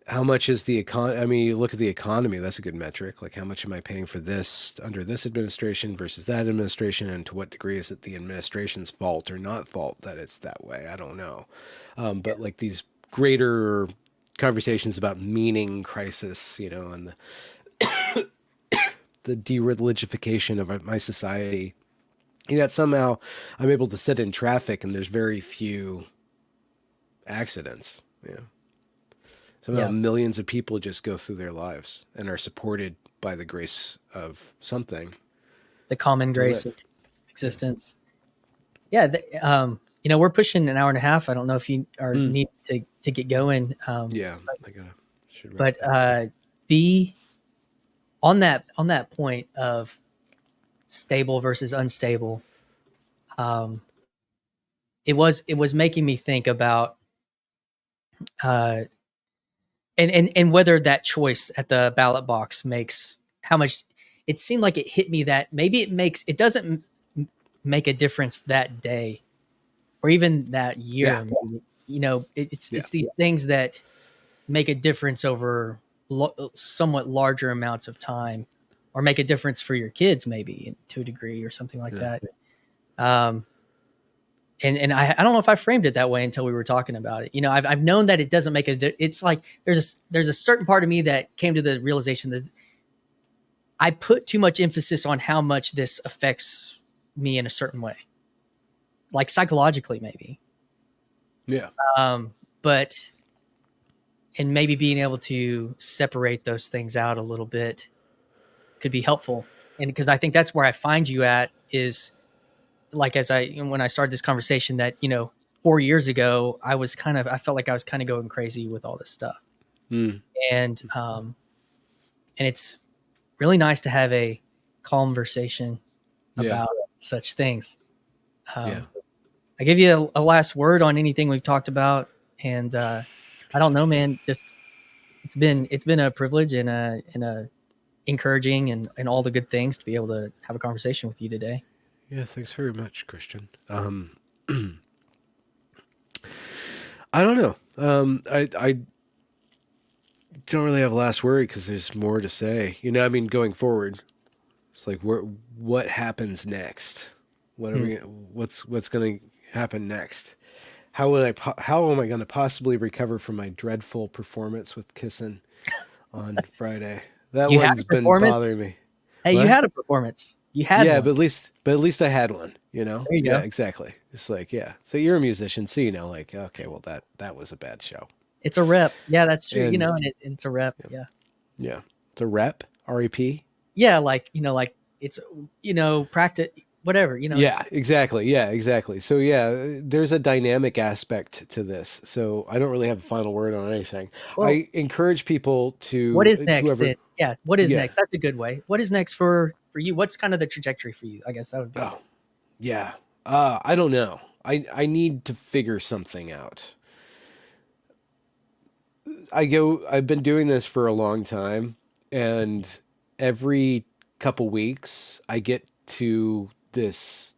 How much is the economy? You look at the economy, that's a good metric. Like, how much am I paying for this under this administration versus that administration? And to what degree is it the administration's fault or not fault that it's that way? I don't know. But like these greater conversations about meaning crisis, and the de-religification of my society, yet somehow I'm able to sit in traffic and there's very few accidents. Somehow millions of people just go through their lives and are supported by the grace of something. The common grace of existence. Yeah. We're pushing an hour and a half. I don't know if you need to get going. On that point of stable versus unstable, it was making me think about and whether that choice at the ballot box makes how much. It seemed like it hit me that maybe it doesn't make a difference that day or even that year. Yeah. Maybe. it's these things that make a difference over somewhat larger amounts of time, or make a difference for your kids maybe to a degree or something like that. And I don't know if I framed it that way until we were talking about it. I've known that it doesn't make it's like there's a certain part of me that came to the realization that I put too much emphasis on how much this affects me in a certain way, like psychologically maybe. Yeah. But and maybe being able to separate those things out a little bit could be helpful. And because I think that's where I find you at is like, when I started this conversation that, 4 years ago, I felt like I was kind of going crazy with all this stuff. And it's really nice to have a conversation about such things. I give you a last word on anything we've talked about. And, I don't know, man, just, it's been a privilege and a encouraging and all the good things to be able to have a conversation with you today. Yeah, thanks very much, Christian. I don't know. I don't really have a last word because there's more to say. Going forward, it's like what happens next? What are what's going to happen next? How am I going to possibly recover from my dreadful performance with Kissin on Friday? That one's been bothering me. Hey, what? You had a performance. You had one. But at least I had one, There you go. Exactly. It's like, so you're a musician, so like, okay, well that was a bad show. It's a rep. Yeah, that's true. And it's a rep. Yeah. Yeah. It's a rep, REP. Yeah, like it's practice, whatever, Yeah, exactly. Yeah, exactly. So there's a dynamic aspect to this. So I don't really have a final word on anything. Well, I encourage people to what is next then? Yeah, what is next? That's a good way. What is next for you? What's kind of the trajectory for you? I guess that would be. Oh, yeah. I don't know. I need to figure something out. I've been doing this for a long time, and every couple weeks I get to this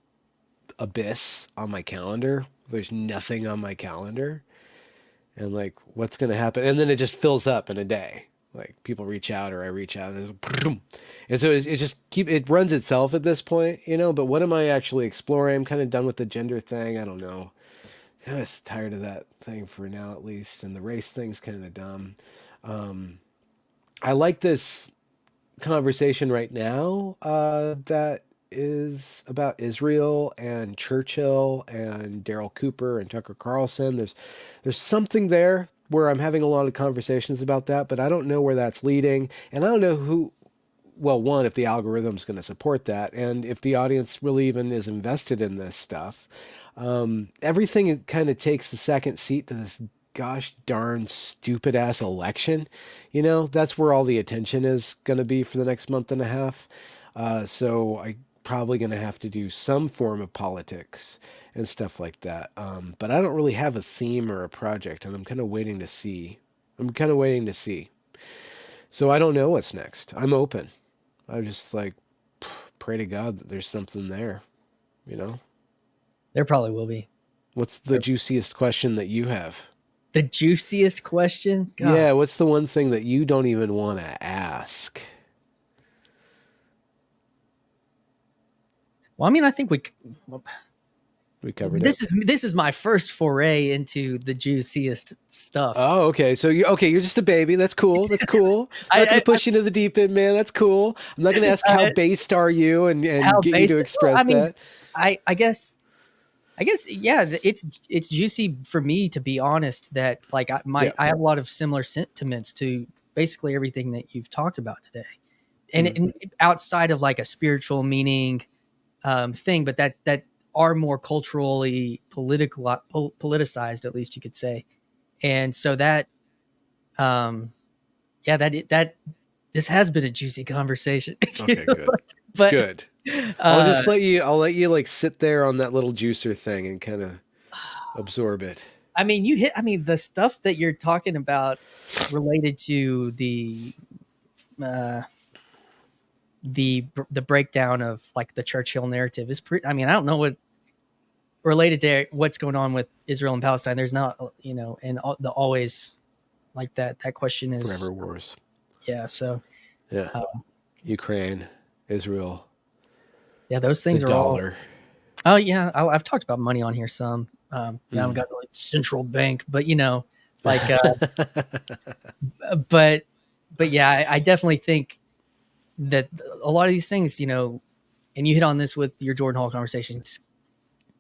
abyss on my calendar. There's nothing on my calendar, and like, what's going to happen? And then it just fills up in a day. Like, people reach out or I reach out, and so it runs itself at this point, but what am I actually exploring? I'm kind of done with the gender thing. I don't know. I'm kind of tired of that thing for now, at least. And the race thing's kind of dumb. I like this conversation right now that is about Israel and Churchill and Daryl Cooper and Tucker Carlson. There's something there where I'm having a lot of conversations about that, but I don't know where that's leading. And I don't know one, if the algorithm's going to support that, and if the audience really even is invested in this stuff. Everything kind of takes the second seat to this gosh darn stupid ass election. That's where all the attention is going to be for the next month and a half. So I probably going to have to do some form of politics and stuff like that. But I don't really have a theme or a project, and I'm kind of waiting to see. So I don't know what's next. I'm open. I just like pray to God that there's something there, There probably will be. What's the juiciest question that you have? The juiciest question? God. Yeah, what's the one thing that you don't even want to ask? Well, I mean, I think we covered this. This is my first foray into the juiciest stuff. Oh, okay. So you're just a baby. That's cool. I'm not going to push you to the deep end, man. That's cool. I'm not going to ask how based are you and get you to express that. I guess, yeah, it's juicy for me, to be honest, that like I have a lot of similar sentiments to basically everything that you've talked about today. And outside of like a spiritual meaning thing, but that are more culturally politicized, at least you could say. And so that, that this has been a juicy conversation. Okay, good. But good. I'll let you like sit there on that little juicer thing and kind of absorb it. I mean, the stuff that you're talking about related to the breakdown of like the Churchill narrative is pretty. I mean, I don't know what related to what's going on with Israel and Palestine, there's not, and the always like that question is Forever wars. Yeah. So Yeah. Ukraine, Israel. Yeah, those things the are dollar. all. Oh yeah, I've talked about money on here some. I haven't got like central bank, but but yeah, I definitely think that a lot of these things, and you hit on this with your Jordan Hall conversations,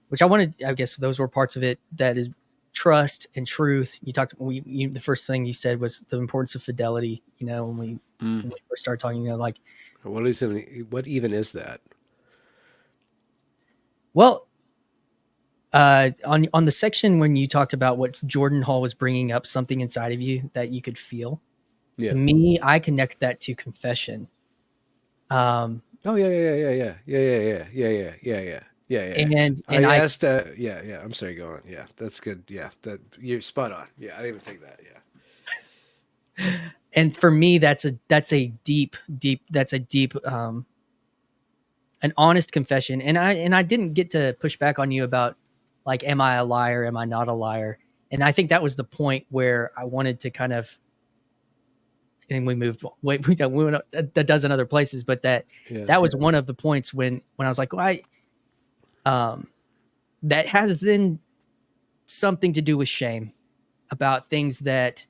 which I guess those were parts of it. That is trust and truth. You talked. The first thing you said was the importance of fidelity. When we first started talking, like what even is that? Well, on the section when you talked about what Jordan Hall was bringing up, something inside of you that you could feel. Yeah. To me, I connect that to confession. Oh yeah. And I asked. Yeah. I'm sorry. Go on. Yeah, that's good. Yeah, that you're spot on. Yeah, I didn't even think that. Yeah. And for me, that's a deep, an honest confession. And I didn't get to push back on you about like, am I a liar? Am I not a liar? And I think that was the point where I wanted to kind of, and we moved, we went a dozen other places, but that was one of the points when I was like, well, that has then something to do with shame about things that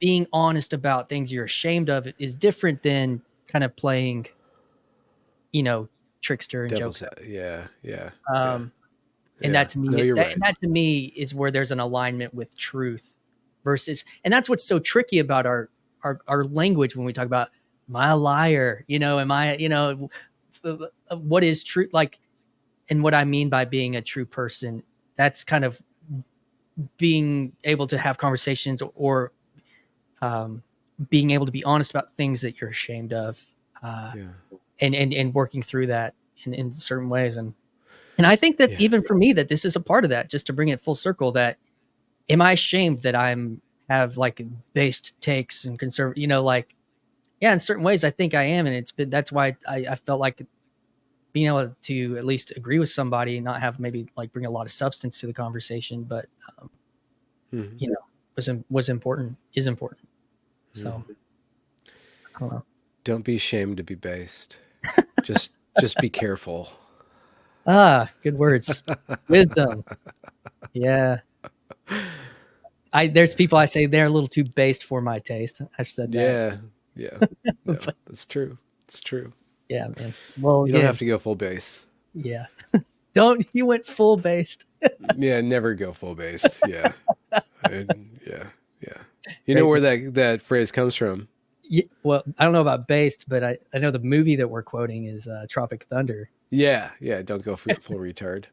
being honest about things you're ashamed of is different than kind of playing, trickster and jokes. Yeah. And that to me, that to me is where there's an alignment with truth versus, and that's what's so tricky about our language when we talk about, am I a liar? Am I, what is true? Like, and what I mean by being a true person, that's kind of being able to have conversations or being able to be honest about things that you're ashamed of, and working through that in certain ways. And I think that even for me, that this is a part of that, just to bring it full circle, that am I ashamed that have like based takes and conservative, in certain ways I think I am. And that's why I felt like being able to at least agree with somebody and not have maybe like bring a lot of substance to the conversation, but was important, is important. So I don't know. Don't be ashamed to be based. Just be careful. Good words. Wisdom. Yeah. There's people I say they're a little too based for my taste. I've said that. Yeah. No, that's true. It's true. Yeah, man. Well, you don't have to go full base. Yeah. You went full based. Yeah, never go full based. Yeah. Yeah. You know where that phrase comes from? Yeah, well, I don't know about based, but I know the movie that we're quoting is Tropic Thunder. Yeah. Don't go full retard.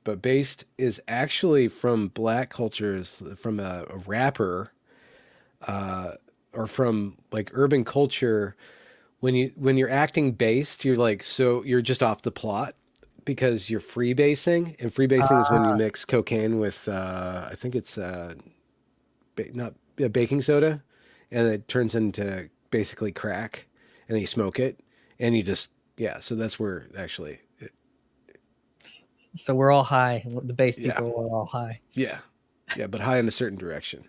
But based is actually from Black cultures, from a rapper, or from like urban culture. When you're acting based, you're like, so you're just off the plot because you're freebasing, and freebasing is when you mix cocaine with I think it's baking soda, and it turns into basically crack, and then you smoke it, and you just so that's where actually. So we're all high. The base people are all high. Yeah, but high in a certain direction.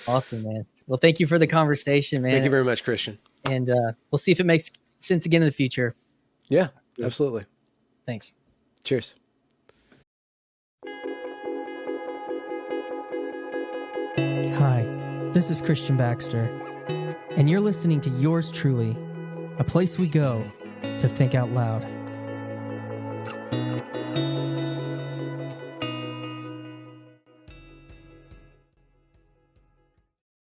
Awesome, man. Well, thank you for the conversation, man. Thank you very much, Christian. And we'll see if it makes sense again in the future. Yeah, absolutely. Thanks. Cheers. Hi, this is Christian Baxter, and you're listening to Yours Truly, a place we go to think out loud.